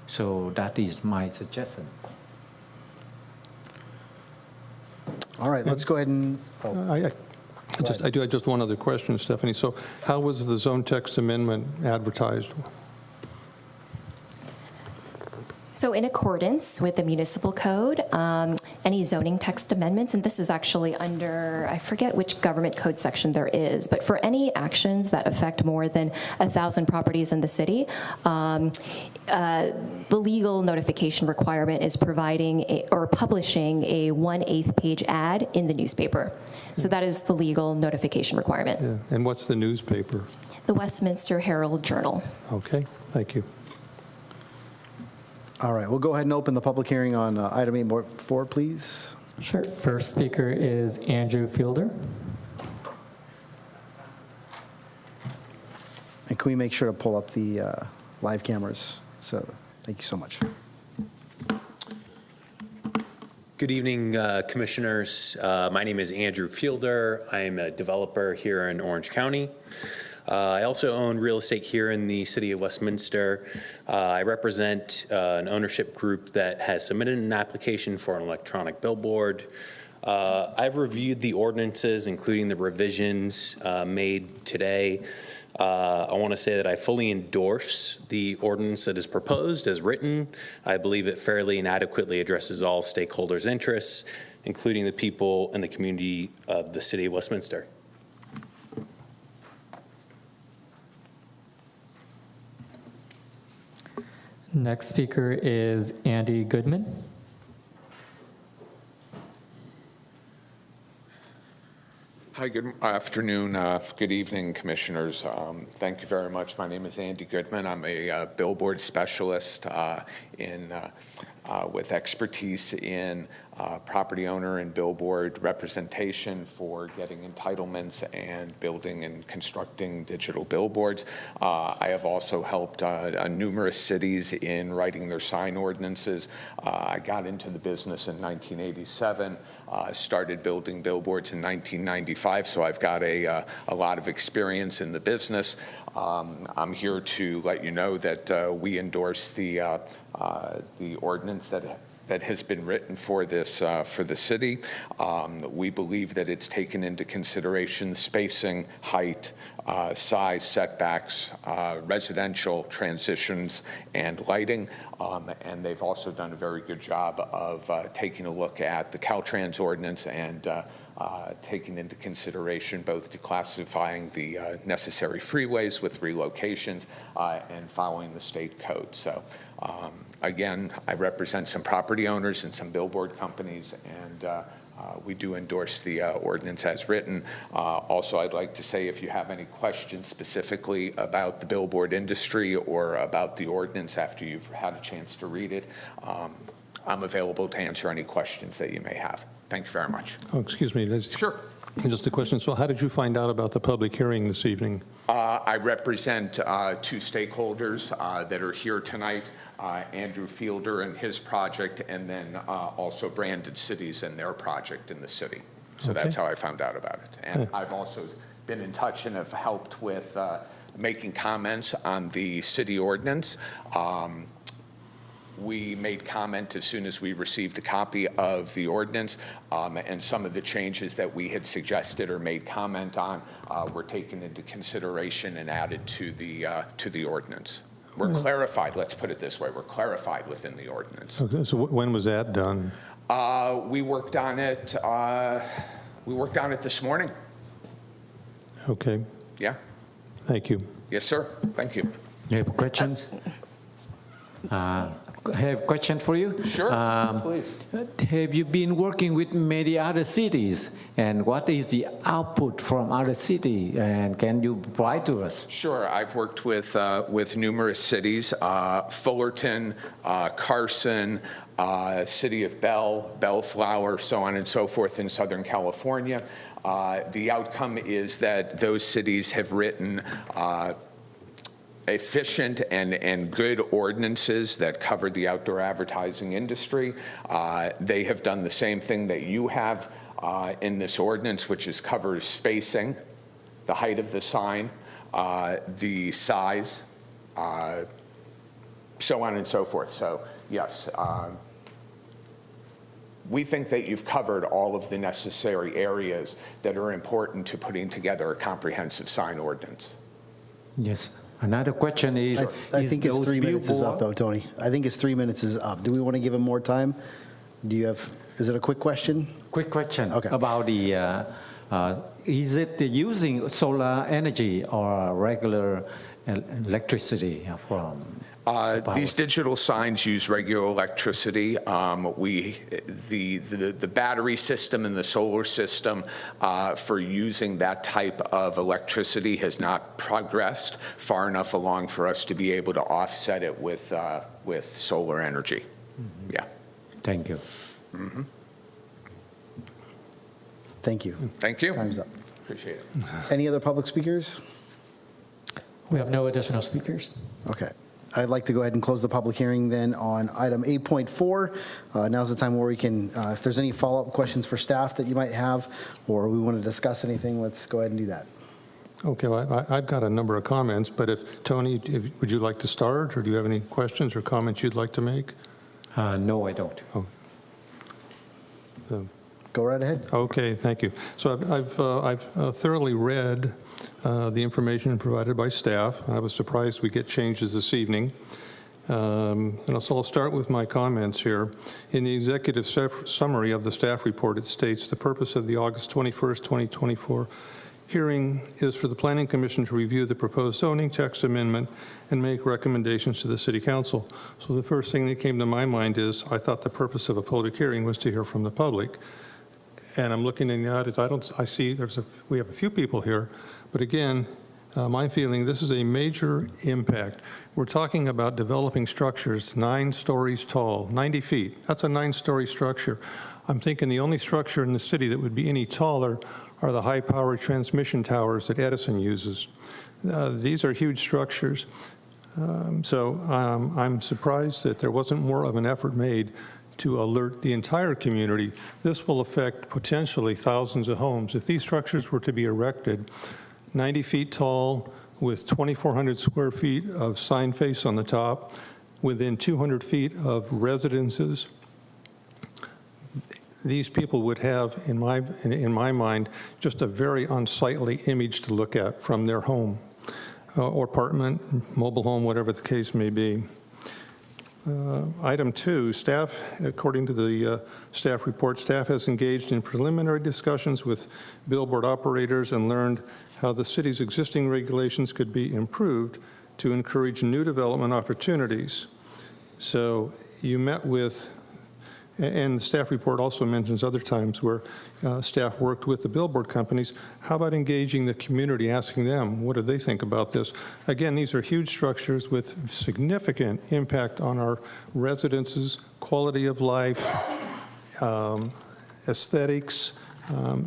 So that is my suggestion. All right, let's go ahead and, I do have just one other question, Stephanie. So how was the zone text amendment advertised? So in accordance with the municipal code, any zoning text amendments, and this is actually under, I forget which government code section there is, but for any actions that affect more than 1,000 properties in the city, the legal notification requirement is providing or publishing a 1/8 page ad in the newspaper. So that is the legal notification requirement. Yeah. And what's the newspaper? The Westminster Herald Journal. Okay, thank you. all right, we'll go ahead and open the public hearing on item 8.4, please. Sure. First speaker is Andrew Fielder. And can we make sure to pull up the live cameras? So thank you so much. Good evening, commissioners. My name is Andrew Fielder. I am a developer here in Orange County. I also own real estate here in the city of Westminster. I represent an ownership group that has submitted an application for an electronic billboard. I've reviewed the ordinances, including the revisions made today. I want to say that I fully endorse the ordinance that is proposed as written. I believe it fairly and adequately addresses all stakeholders' interests, including the people and the community of the city of Westminster. Next speaker is Andy Goodman. Hi, good afternoon, good evening, commissioners. Thank you very much. My name is Andy Goodman. I'm a billboard specialist with expertise in property owner and billboard representation for getting entitlements and building and constructing digital billboards. I have also helped numerous cities in writing their sign ordinances. I got into the business in 1987. Started building billboards in 1995, so I've got a lot of experience in the business. I'm here to let you know that we endorse the ordinance that has been written for this for the city. We believe that it's taken into consideration spacing, height, size, setbacks, residential transitions, and lighting. And they've also done a very good job of taking a look at the Caltrans ordinance and taking into consideration both declassifying the necessary freeways with relocations and following the state code. So again, I represent some property owners and some billboard companies, and we do endorse the ordinance as written. Also, I'd like to say if you have any questions specifically about the billboard industry or about the ordinance after you've had a chance to read it, I'm available to answer any questions that you may have. Thank you very much. Oh, excuse me. Sure. And just a question, so how did you find out about the public hearing this evening? I represent two stakeholders that are here tonight, Andrew Fielder and his project, and then also Branded Cities and their project in the city. So Okay. that's how I found out about it. And I've also been in touch and have helped with making comments on the city ordinance. We made comment as soon as we received a copy of the ordinance, and some of the changes that we had suggested or made comment on were taken into consideration and added to the ordinance. We're clarified, let's put it this way, we're clarified within the ordinance. Okay, so when was that done? We worked on it this morning. Okay, Yeah. thank you. Yes, sir. Thank you. You have questions? Have question for you? Sure, please. Have you been working with many other cities? And what is the output from other cities? And can you provide to us? Sure. I've worked with numerous cities, Fullerton, Carson, City of Bellflower, so on and so forth in Southern California. The outcome is that those cities have written efficient and good ordinances that cover the outdoor advertising industry. They have done the same thing that you have in this ordinance, which is covers spacing, the height of the sign, the size, so on and so forth. So yes, we think that you've covered all of the necessary areas that are important to putting together a comprehensive sign ordinance. Yes. Another question is, I think his those 3 minutes is up, billboard- though, Tony. I think his 3 minutes is up. Do we want to give him more time? Is it a quick question? Quick question Okay. about the, is it using solar energy or regular electricity from? These digital signs use regular electricity. The battery system and the solar system for using that type of electricity has not progressed far enough along for us to be able to offset it with solar energy. Mm-hmm. Yeah. Thank you. Mm-hmm. Thank you. Thank you. Time's up. Appreciate it. Any other public speakers? We have no additional speakers. Okay. I'd like to go ahead and close the public hearing then on item 8.4. Now's the time where we can, if there's any follow-up questions for staff that you might have, or we want to discuss anything, let's go ahead and do that. Okay, well, I've got a number of comments, but Tony, would you like to start, or do you have any questions or comments you'd like to make? No, I don't. Oh. Go right ahead. Okay, thank you. So I've thoroughly read the information provided by staff. I was surprised we get changes this evening. And so I'll start with my comments here. In the executive summary of the staff report, it states the purpose of the August 21st, 2024 hearing is for the Planning Commission to review the proposed zoning text amendment and make recommendations to the City Council. So the first thing that came to my mind is I thought the purpose of a public hearing was to hear from the public. And I'm looking in the audience, I see we have a few people here, but again, my feeling, this is a major impact. We're talking about developing structures 9 stories tall, 90 feet. That's a 9-story structure. I'm thinking the only structure in the city that would be any taller are the high-power transmission towers that Edison uses. These are huge structures. So I'm surprised that there wasn't more of an effort made to alert the entire community. This will affect potentially thousands of homes. If these structures were to be erected 90 feet tall with 2,400 square feet of sign face on the top, within 200 feet of residences, these people would have, in my mind, just a very unsightly image to look at from their home or apartment, mobile home, whatever the case may be. Item 2, staff, according to the staff report, staff has engaged in preliminary discussions with billboard operators and learned how the city's existing regulations could be improved to encourage new development opportunities. So you met with, and the staff report also mentions other times where staff worked with the billboard companies. How about engaging the community, asking them, what do they think about this? Again, these are huge structures with significant impact on our residences, quality of life, aesthetics,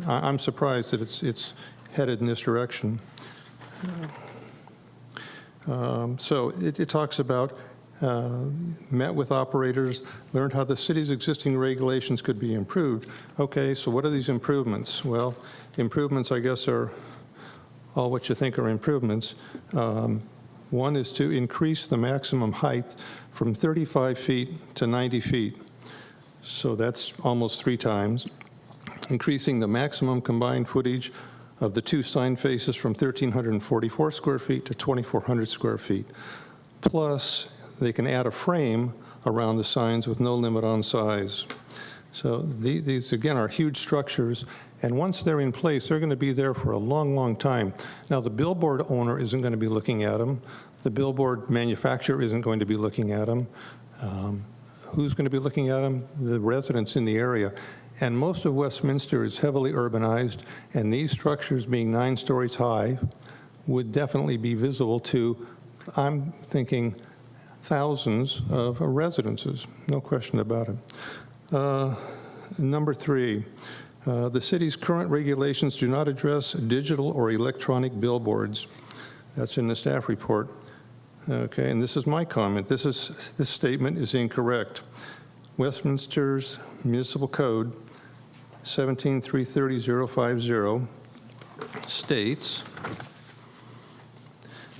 I'm surprised that it's headed in this direction. So it talks about met with operators, learned how the city's existing regulations could be improved. Okay, so what are these improvements? Well, improvements, I guess, are all what you think are improvements. One is to increase the maximum height from 35 feet to 90 feet. So that's almost 3 times. Increasing the maximum combined footage of the 2 sign faces from 1,344 square feet to 2,400 square feet. Plus, they can add a frame around the signs with no limit on size. So these, again, are huge structures, and once they're in place, they're going to be there for a long, long time. Now, the billboard owner isn't going to be looking at them. The billboard manufacturer isn't going to be looking at them. Who's going to be looking at them? The residents in the area. And most of Westminster is heavily urbanized, and these structures being 9 stories high would definitely be visible to, I'm thinking, thousands of residences, no question about it. Number 3, the city's current regulations do not address digital or electronic billboards. That's in the staff report. Okay, and this is my comment. This statement is incorrect. Westminster's Municipal Code 17-330-050 states,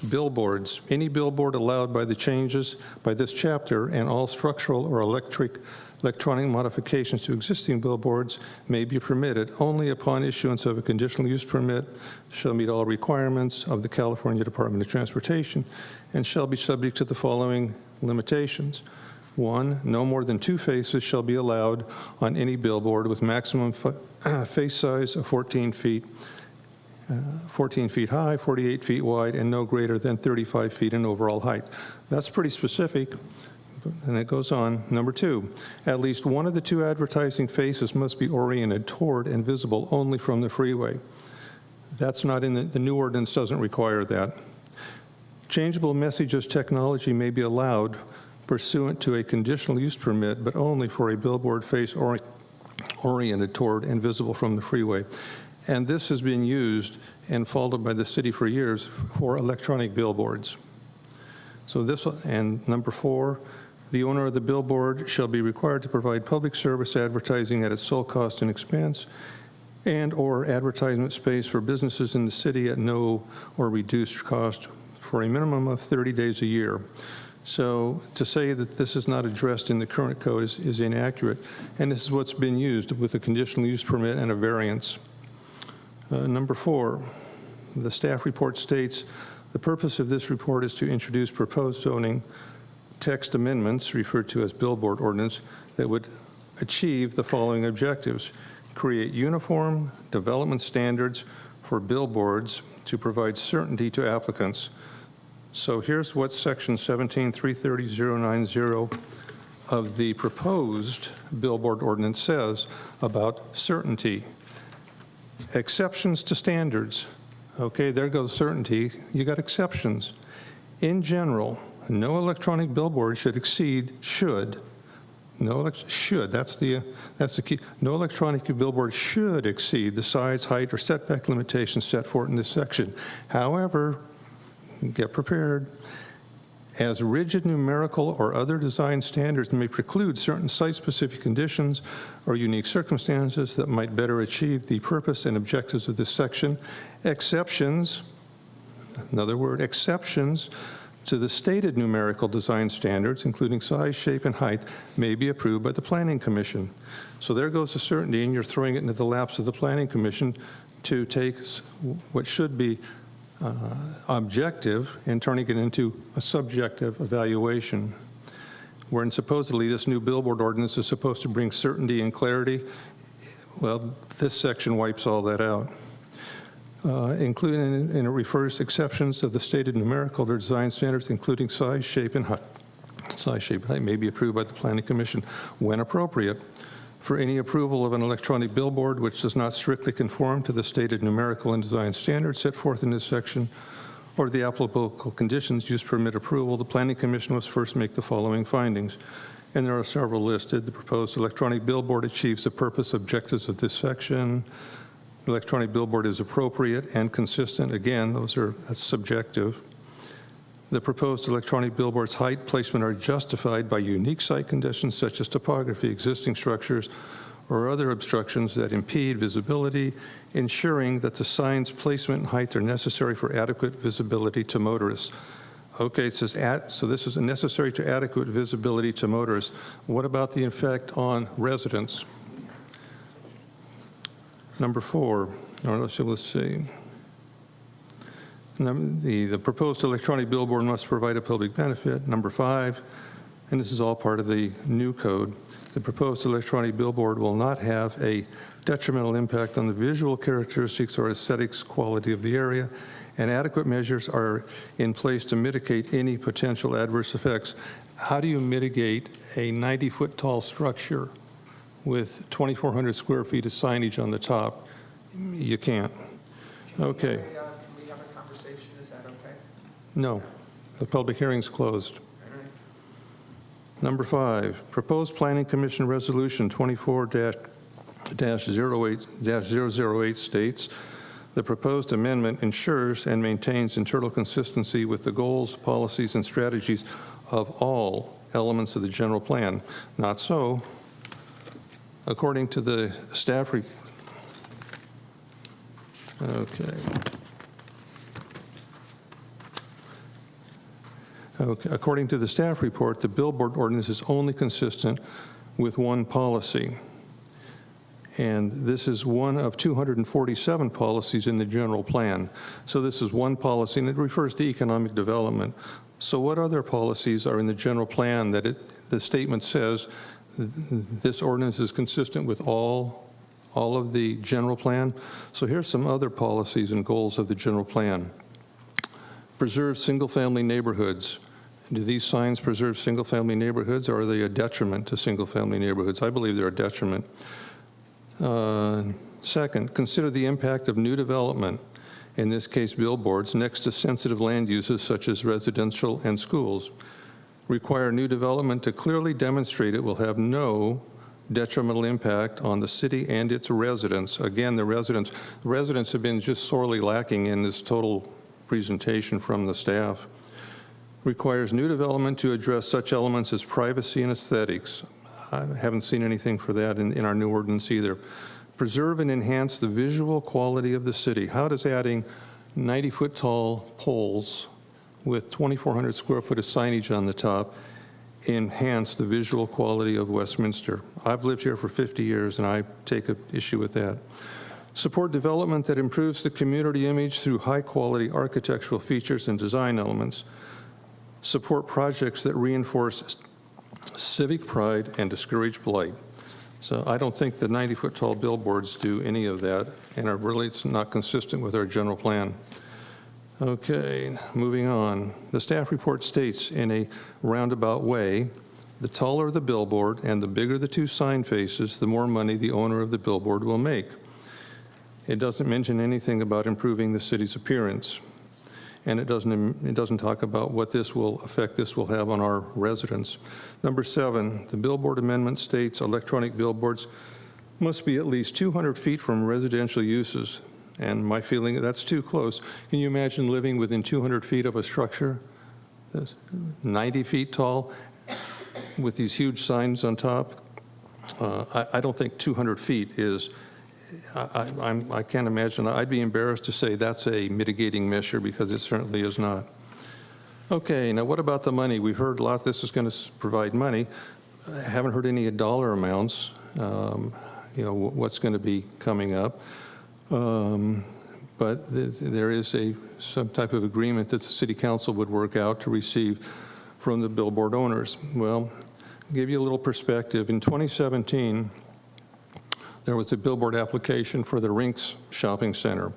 billboards, any billboard allowed by the changes by this chapter and all structural or electronic modifications to existing billboards may be permitted only upon issuance of a conditional use permit, shall meet all requirements of the California Department of Transportation, and shall be subject to the following limitations. 1, no more than 2 faces shall be allowed on any billboard with maximum face size of 14 feet high, 48 feet wide, and no greater than 35 feet in overall height. That's pretty specific, and it goes on. Number 2, at least one of the 2 advertising faces must be oriented toward and visible only from the freeway. That's not in the new ordinance, doesn't require that. Changeable messages technology may be allowed pursuant to a conditional use permit, but only for a billboard face oriented toward and visible from the freeway. And this has been used and followed by the city for years for electronic billboards. So this, and number 4, the owner of the billboard shall be required to provide public service advertising at its sole cost and expense, and or advertisement space for businesses in the city at no or reduced cost for a minimum of 30 days a year. So to say that this is not addressed in the current code is inaccurate, and this is what's been used with a conditional use permit and a variance. Number 4, the staff report states, the purpose of this report is to introduce proposed zoning text amendments, referred to as billboard ordinance, that would achieve the following objectives: create uniform development standards for billboards to provide certainty to applicants. So here's what section 17-330-090 of the proposed billboard ordinance says about certainty. Exceptions to standards. Okay, there goes certainty. You got exceptions. In general, no electronic billboard should exceed, should, that's the key. No electronic billboard should exceed the size, height, or setback limitations set forth in this section. However, get prepared, as rigid numerical or other design standards may preclude certain site-specific conditions or unique circumstances that might better achieve the purpose and objectives of this section. Exceptions, another word, exceptions to the stated numerical design standards, including size, shape, and height, may be approved by the Planning Commission. So there goes the certainty, and you're throwing it into the laps of the Planning Commission to take what should be objective and turning it into a subjective evaluation. Wherein supposedly this new billboard ordinance is supposed to bring certainty and clarity, well, this section wipes all that out. Including, and it refers to exceptions of the stated numerical or design standards, including size, shape, and height. Size, shape, and height may be approved by the Planning Commission when appropriate. For any approval of an electronic billboard which does not strictly conform to the stated numerical and design standards set forth in this section or the applicable conditions use permit approval, the Planning Commission must first make the following findings. And there are several listed. The proposed electronic billboard achieves the purpose objectives of this section. electronic billboard is appropriate and consistent. Again, that's subjective. The proposed electronic billboard's height placement are justified by unique site conditions such as topography, existing structures, or other obstructions that impede visibility, ensuring that the sign's placement and height are necessary for adequate visibility to motorists. Okay, it says, so this is necessary to adequate visibility to motorists. What about the effect on residents? Number 4, or let's see. The proposed electronic billboard must provide a public benefit. Number 5, and this is all part of the new code, the proposed electronic billboard will not have a detrimental impact on the visual characteristics or aesthetics quality of the area, and adequate measures are in place to mitigate any potential adverse effects. How do you mitigate a 90-foot tall structure with 2,400 square feet of signage on the top? You can't. Okay. Can we have a conversation? Is that okay? No. The public hearing's closed. Number 5, proposed Planning Commission Resolution 24-008 states, the proposed amendment ensures and maintains internal consistency with the goals, policies, and strategies of all elements of the general plan. Not so. According to the staff report, according to the staff report, the billboard ordinance is only consistent with one policy. And this is one of 247 policies in the general plan. So this is one policy, and it refers to economic development. So what other policies are in the general plan that the statement says this ordinance is consistent with all of the general plan? So here's some other policies and goals of the general plan. Preserve single-family neighborhoods. Do these signs preserve single-family neighborhoods, or are they a detriment to single-family neighborhoods? I believe they're a detriment. Second, consider the impact of new development, in this case billboards, next to sensitive land uses such as residential and schools. Require new development to clearly demonstrate it will have no detrimental impact on the city and its residents. Again, the residents have been just sorely lacking in this total presentation from the staff. Requires new development to address such elements as privacy and aesthetics. I haven't seen anything for that in our new ordinance either. Preserve and enhance the visual quality of the city. How does adding 90-foot tall poles with 2,400 square foot of signage on the top enhance the visual quality of Westminster? I've lived here for 50 years, and I take an issue with that. Support development that improves the community image through high-quality architectural features and design elements. Support projects that reinforce civic pride and discourage blight. So I don't think the 90-foot tall billboards do any of that, and it's not consistent with our general plan. Okay, moving on. The staff report states in a roundabout way, the taller the billboard and the bigger the two sign faces, the more money the owner of the billboard will make. It doesn't mention anything about improving the city's appearance. And it doesn't talk about what effect this will have on our residents. Number 7, the billboard amendment states electronic billboards must be at least 200 feet from residential uses. And my feeling, that's too close. Can you imagine living within 200 feet of a structure that's 90 feet tall with these huge signs on top? I don't think 200 feet is, I can't imagine. I'd be embarrassed to say that's a mitigating measure, because it certainly is not. Okay, now what about the money? We've heard a lot this is going to provide money. I haven't heard any dollar amounts, what's going to be coming up. But there is some type of agreement that the City Council would work out to receive from the billboard owners. Well, I'll give you a little perspective. In 2017, there was a billboard application for the Rinks Shopping Center,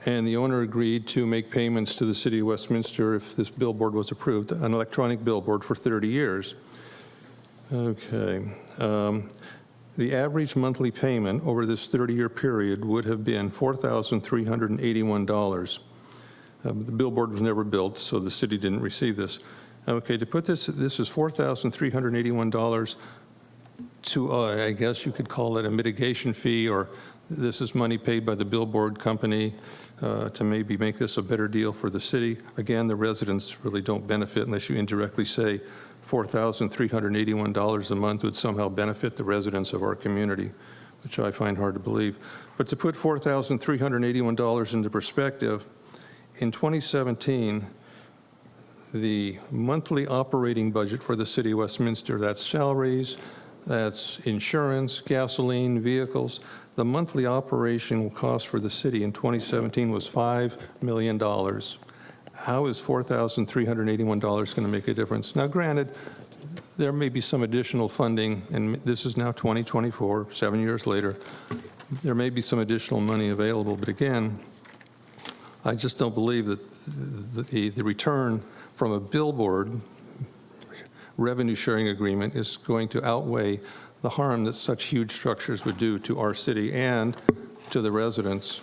and the owner agreed to make payments to the City of Westminster if this billboard was approved, an electronic billboard for 30 years. Okay. The average monthly payment over this 30-year period would have been $4,381. The billboard was never built, so the city didn't receive this. Okay, to put this is $4,381 to, I guess you could call it a mitigation fee, or this is money paid by the Billboard company to maybe make this a better deal for the city. Again, the residents really don't benefit unless you indirectly say $4,381 a month would somehow benefit the residents of our community, which I find hard to believe. But to put $4,381 into perspective, in 2017, the monthly operating budget for the city of Westminster, that's salaries, that's insurance, gasoline, vehicles, the monthly operational cost for the city in 2017 was $5 million. How is $4,381 going to make a difference? Now, granted, there may be some additional funding, and this is now 2024, 7 years later. There may be some additional money available, but again, I just don't believe that the return from a billboard revenue sharing agreement is going to outweigh the harm that such huge structures would do to our city and to the residents.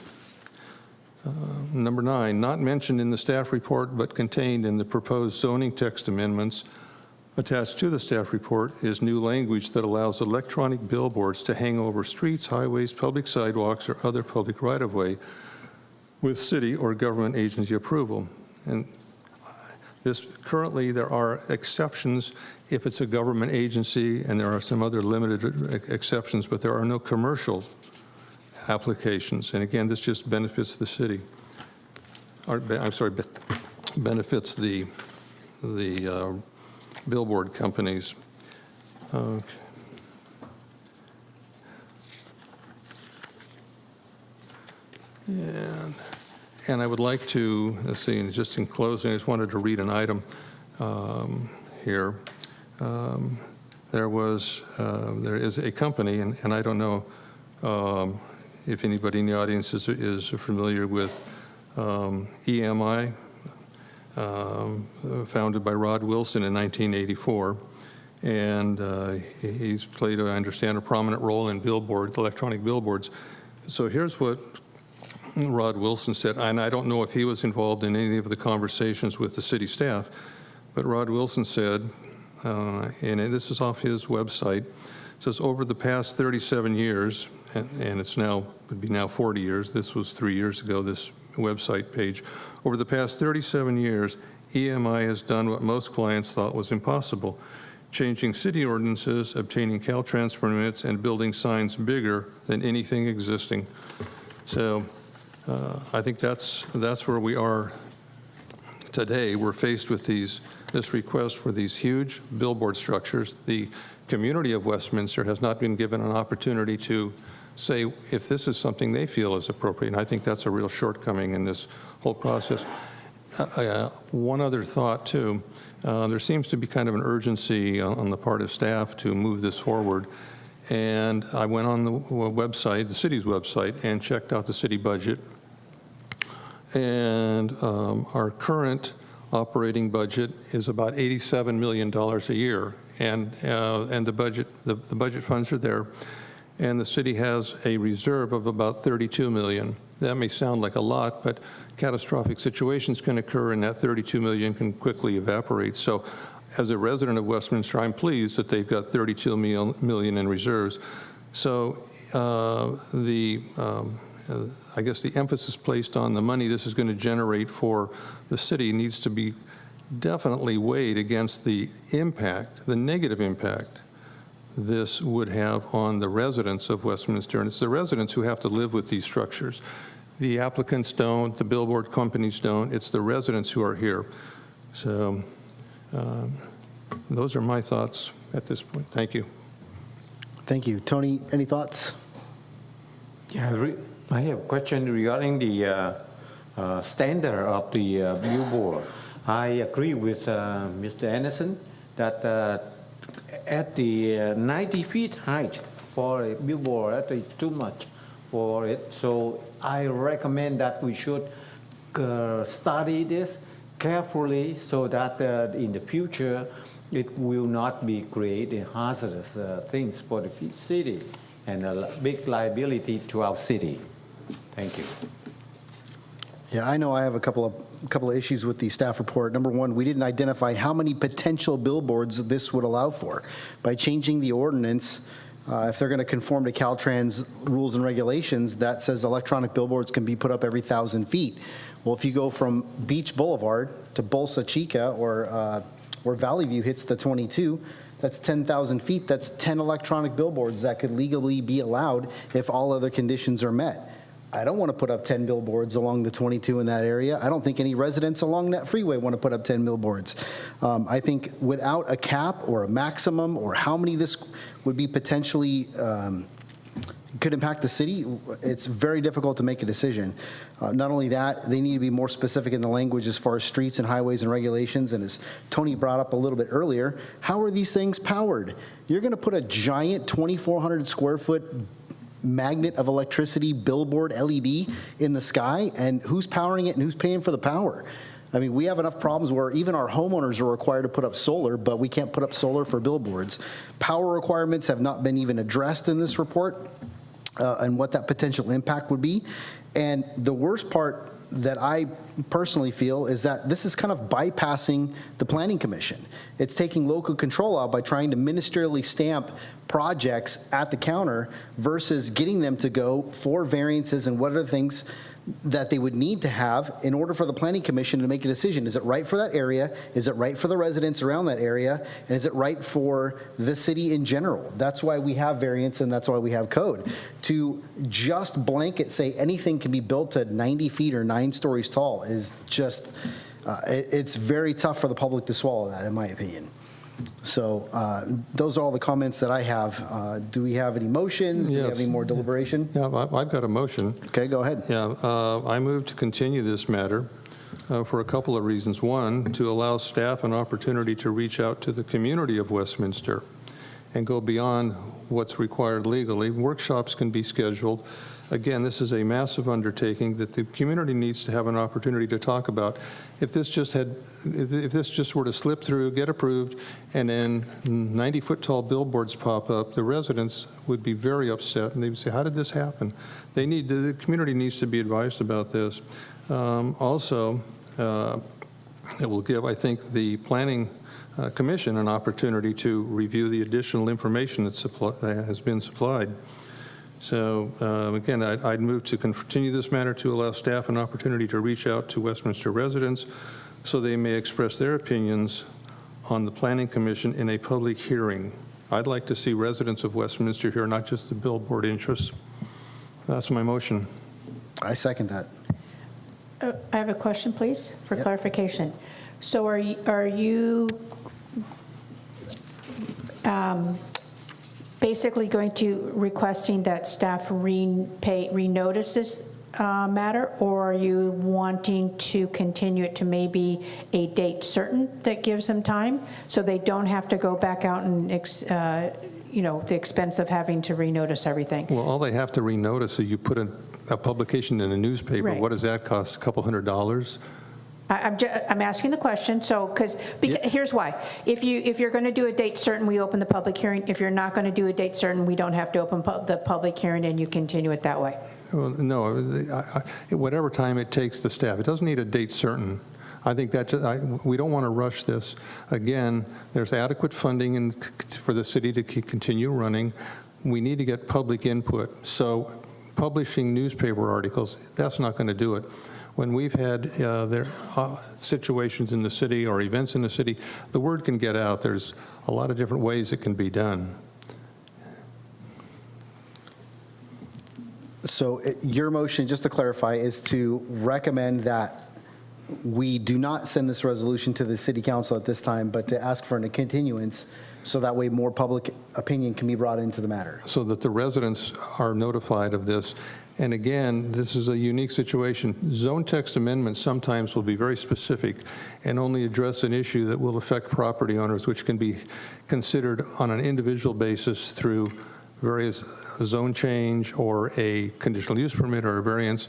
Number 9, not mentioned in the staff report but contained in the proposed zoning text amendments attached to the staff report is new language that allows electronic billboards to hang over streets, highways, public sidewalks, or other public right-of-way with city or government agency approval. And this, currently, there are exceptions if it's a government agency, and there are some other limited exceptions, but there are no commercial applications. And again, this just benefits the city. Benefits the billboard companies. Okay. And I would like to, let's see, just in closing, I just wanted to read an item here. There is a company, and I don't know if anybody in the audience is familiar with EMI, founded by Rod Wilson in 1984. And he's played, I understand, a prominent role in billboards, electronic billboards. So here's what Rod Wilson said, and I don't know if he was involved in any of the conversations with the city staff, but Rod Wilson said, and this is off his website, it says, over the past 37 years, and it's now, would be now 40 years, this was 3 years ago, this website page, over the past 37 years, EMI has done what most clients thought was impossible, changing city ordinances, obtaining Caltrans permits, and building signs bigger than anything existing. So I think that's where we are today. We're faced with this request for these huge billboard structures. The community of Westminster has not been given an opportunity to say if this is something they feel is appropriate, and I think that's a real shortcoming in this whole process. One other thought, too. There seems to be kind of an urgency on the part of staff to move this forward. And I went on the website, the city's website, and checked out the city budget. And our current operating budget is about $87 million a year. And the budget funds are there. And the city has a reserve of about $32 million. That may sound like a lot, but catastrophic situations can occur, and that $32 million can quickly evaporate. So as a resident of Westminster, I'm pleased that they've got $32 million in reserves. So I guess the emphasis placed on the money this is going to generate for the city needs to be definitely weighed against the impact, the negative impact this would have on the residents of Westminster. And it's the residents who have to live with these structures. The applicants don't, the billboard companies don't, it's the residents who are here. So those are my thoughts at this point. Thank you. Thank you. Tony, any thoughts? Yeah, I have a question regarding the standard of the billboard. I agree with Mr. Anderson that at the 90 feet height for a billboard, that is too much for it. So I recommend that we should study this carefully so that in the future it will not be creating hazardous things for the city and a big liability to our city. Thank you. Yeah, I know I have a couple of issues with the staff report. Number one, we didn't identify how many potential billboards this would allow for. By changing the ordinance, If they're going to conform to Caltrans rules and regulations, that says electronic billboards can be put up every 1,000 feet. Well, if you go from Beach Boulevard to Bolsa Chica or where Valley View hits the 22, that's 10,000 feet. That's 10 electronic billboards that could legally be allowed if all other conditions are met. I don't want to put up 10 billboards along the 22 in that area. I don't think any residents along that freeway want to put up 10 billboards. I think without a cap or a maximum or how many this would be potentially could impact the city, it's very difficult to make a decision. Not only that, they need to be more specific in the language as far as streets and highways and regulations. And as Tony brought up a little bit earlier, how are these things powered? You're going to put a giant 2,400 square foot magnet of electricity billboard LED in the sky, and who's powering it and who's paying for the power? I mean, we have enough problems where even our homeowners are required to put up solar, but we can't put up solar for billboards. Power requirements have not been even addressed in this report, and what that potential impact would be. And the worst part that I personally feel is that this is kind of bypassing the Planning Commission. It's taking local control out by trying to ministerially stamp projects at the counter versus getting them to go for variances and what are the things that they would need to have in order for the Planning Commission to make a decision. Is it right for that area? Is it right for the residents around that area? And is it right for the city in general? That's why we have variance and that's why we have code. To just blanket say anything can be built to 90 feet or 9 stories tall is just, it's very tough for the public to swallow that, in my opinion. So those are all the comments that I have. Do we have any motions? Do we have any more deliberation? Yeah, I've got a motion. Okay, go ahead. Yeah, I move to continue this matter for a couple of reasons. One, to allow staff an opportunity to reach out to the community of Westminster and go beyond what's required legally. Workshops can be scheduled. Again, this is a massive undertaking that the community needs to have an opportunity to talk about. If this just were to slip through, get approved, and then 90-foot tall billboards pop up, the residents would be very upset, and they would say, "How did this happen?" The community needs to be advised about this. Also, it will give, I think, the Planning Commission an opportunity to review the additional information that has been supplied. So again, I'd move to continue this matter to allow staff an opportunity to reach out to Westminster residents so they may express their opinions on the Planning Commission in a public hearing. I'd like to see residents of Westminster here, not just the billboard interests. That's my motion. I second that. I have a question, please, for clarification. So are you basically going to requesting that staff renotice this matter, or are you wanting to continue it to maybe a date certain that gives them time so they don't have to go back out and the expense of having to renotice everything? Well, all they have to renotice is you put a publication in a newspaper. Right. What does that cost? A couple $100s? I'm asking the question, because here's why. If you're going to do a date certain, we open the public hearing. If you're not going to do a date certain, we don't have to open the public hearing, and you continue it that way. Well, no, whatever time it takes the staff. It doesn't need a date certain. I think we don't want to rush this. Again, there's adequate funding for the city to continue running. We need to get public input. So publishing newspaper articles, that's not going to do it. When we've had situations in the city or events in the city, the word can get out. There's a lot of different ways it can be done. So your motion, just to clarify, is to recommend that we do not send this resolution to the city council at this time, but to ask for a continuance so that way more public opinion can be brought into the matter. So that the residents are notified of this. And again, this is a unique situation. Zone text amendments sometimes will be very specific and only address an issue that will affect property owners, which can be considered on an individual basis through various zone change or a conditional use permit or a variance.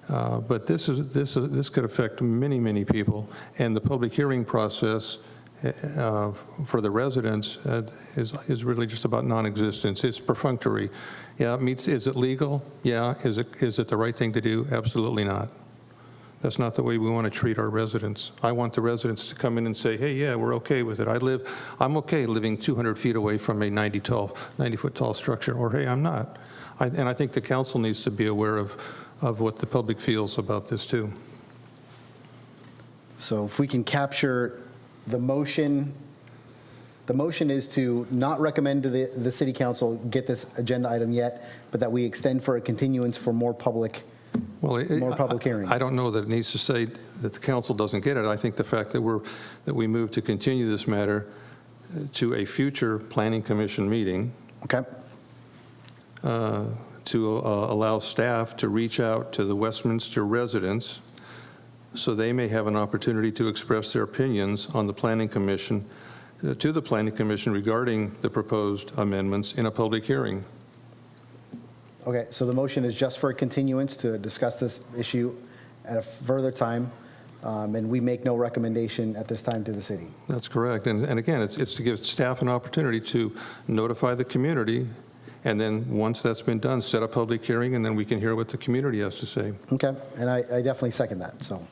But this could affect many, many people. And the public hearing process for the residents is really just about non-existence. It's perfunctory. Yeah, is it legal? Yeah. Is it the right thing to do? Absolutely not. That's not the way we want to treat our residents. I want the residents to come in and say, hey, yeah, we're okay with it. I'm okay living 200 feet away from a 90-foot tall structure, or hey, I'm not. And I think the council needs to be aware of what the public feels about this too. So if we can capture the motion is to not recommend to the city council get this agenda item yet, but that we extend for a continuance for more public hearing. I don't know that it needs to say that the council doesn't get it. I think the fact that we move to continue this matter to a future planning commission meeting. Okay. To allow staff to reach out to the Westminster residents so they may have an opportunity to express their opinions on the planning commission, to the planning commission regarding the proposed amendments in a public hearing. Okay, so the motion is just for a continuance to discuss this issue at a further time, and we make no recommendation at this time to the city. That's correct. And again, it's to give staff an opportunity to notify the community, and then once that's been done, set a public hearing, and then we can hear what the community has to say. Okay, and I definitely second that, so.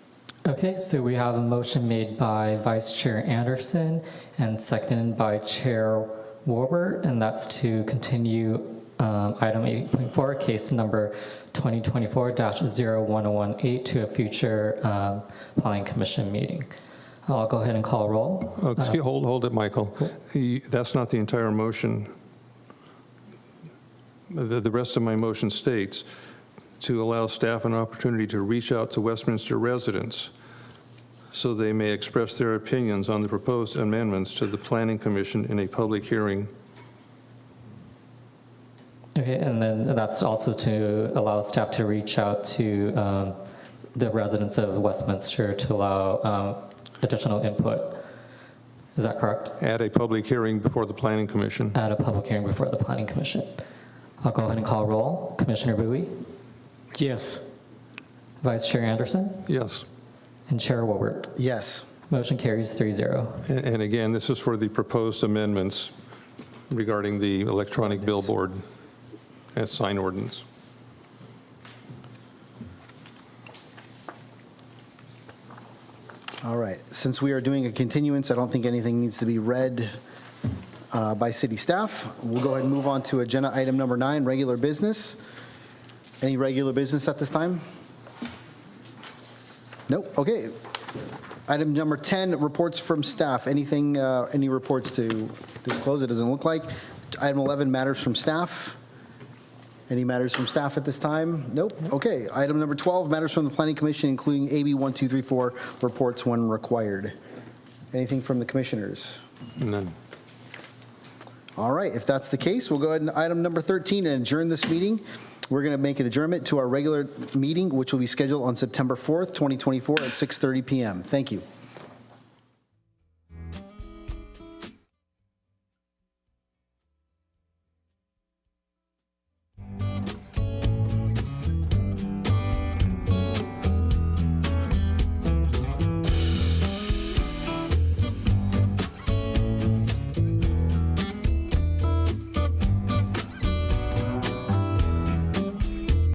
Okay, so we have a motion made by Vice Chair Anderson and seconded by Chair Warbert, and that's to continue item 8.4, case number 2024-01018 to a future planning commission meeting. I'll go ahead and call roll. Hold it, Michael. That's not the entire motion. The rest of my motion states to allow staff an opportunity to reach out to Westminster residents so they may express their opinions on the proposed amendments to the Planning Commission in a public hearing. Okay, and then that's also to allow staff to reach out to the residents of Westminster to allow additional input. Is that correct? At a public hearing before the Planning Commission. At a public hearing before the Planning Commission. I'll go ahead and call roll. Commissioner Bowie? Yes. Vice Chair Anderson? Yes. And Chair Wilbert? Yes. Motion carries 3-0. And again, this is for the proposed amendments regarding the electronic billboard and sign ordinance. All right, since we are doing a continuance, I don't think anything needs to be read by city staff. We'll go ahead and move on to agenda item number 9, regular business. Any regular business at this time? Nope, okay. Item number 10, reports from staff. Anything, any reports to disclose? It doesn't look like. Item 11, matters from staff. Any matters from staff at this time? Nope. Okay. Item number 12, matters from the Planning Commission, including AB 1234, reports when required. Anything from the commissioners? None. All right. If that's the case, we'll go ahead and item number 13 and adjourn this meeting. We're going to make an adjournment to our regular meeting, which will be scheduled on September 4th, 2024 at 6:30 p.m. Thank you.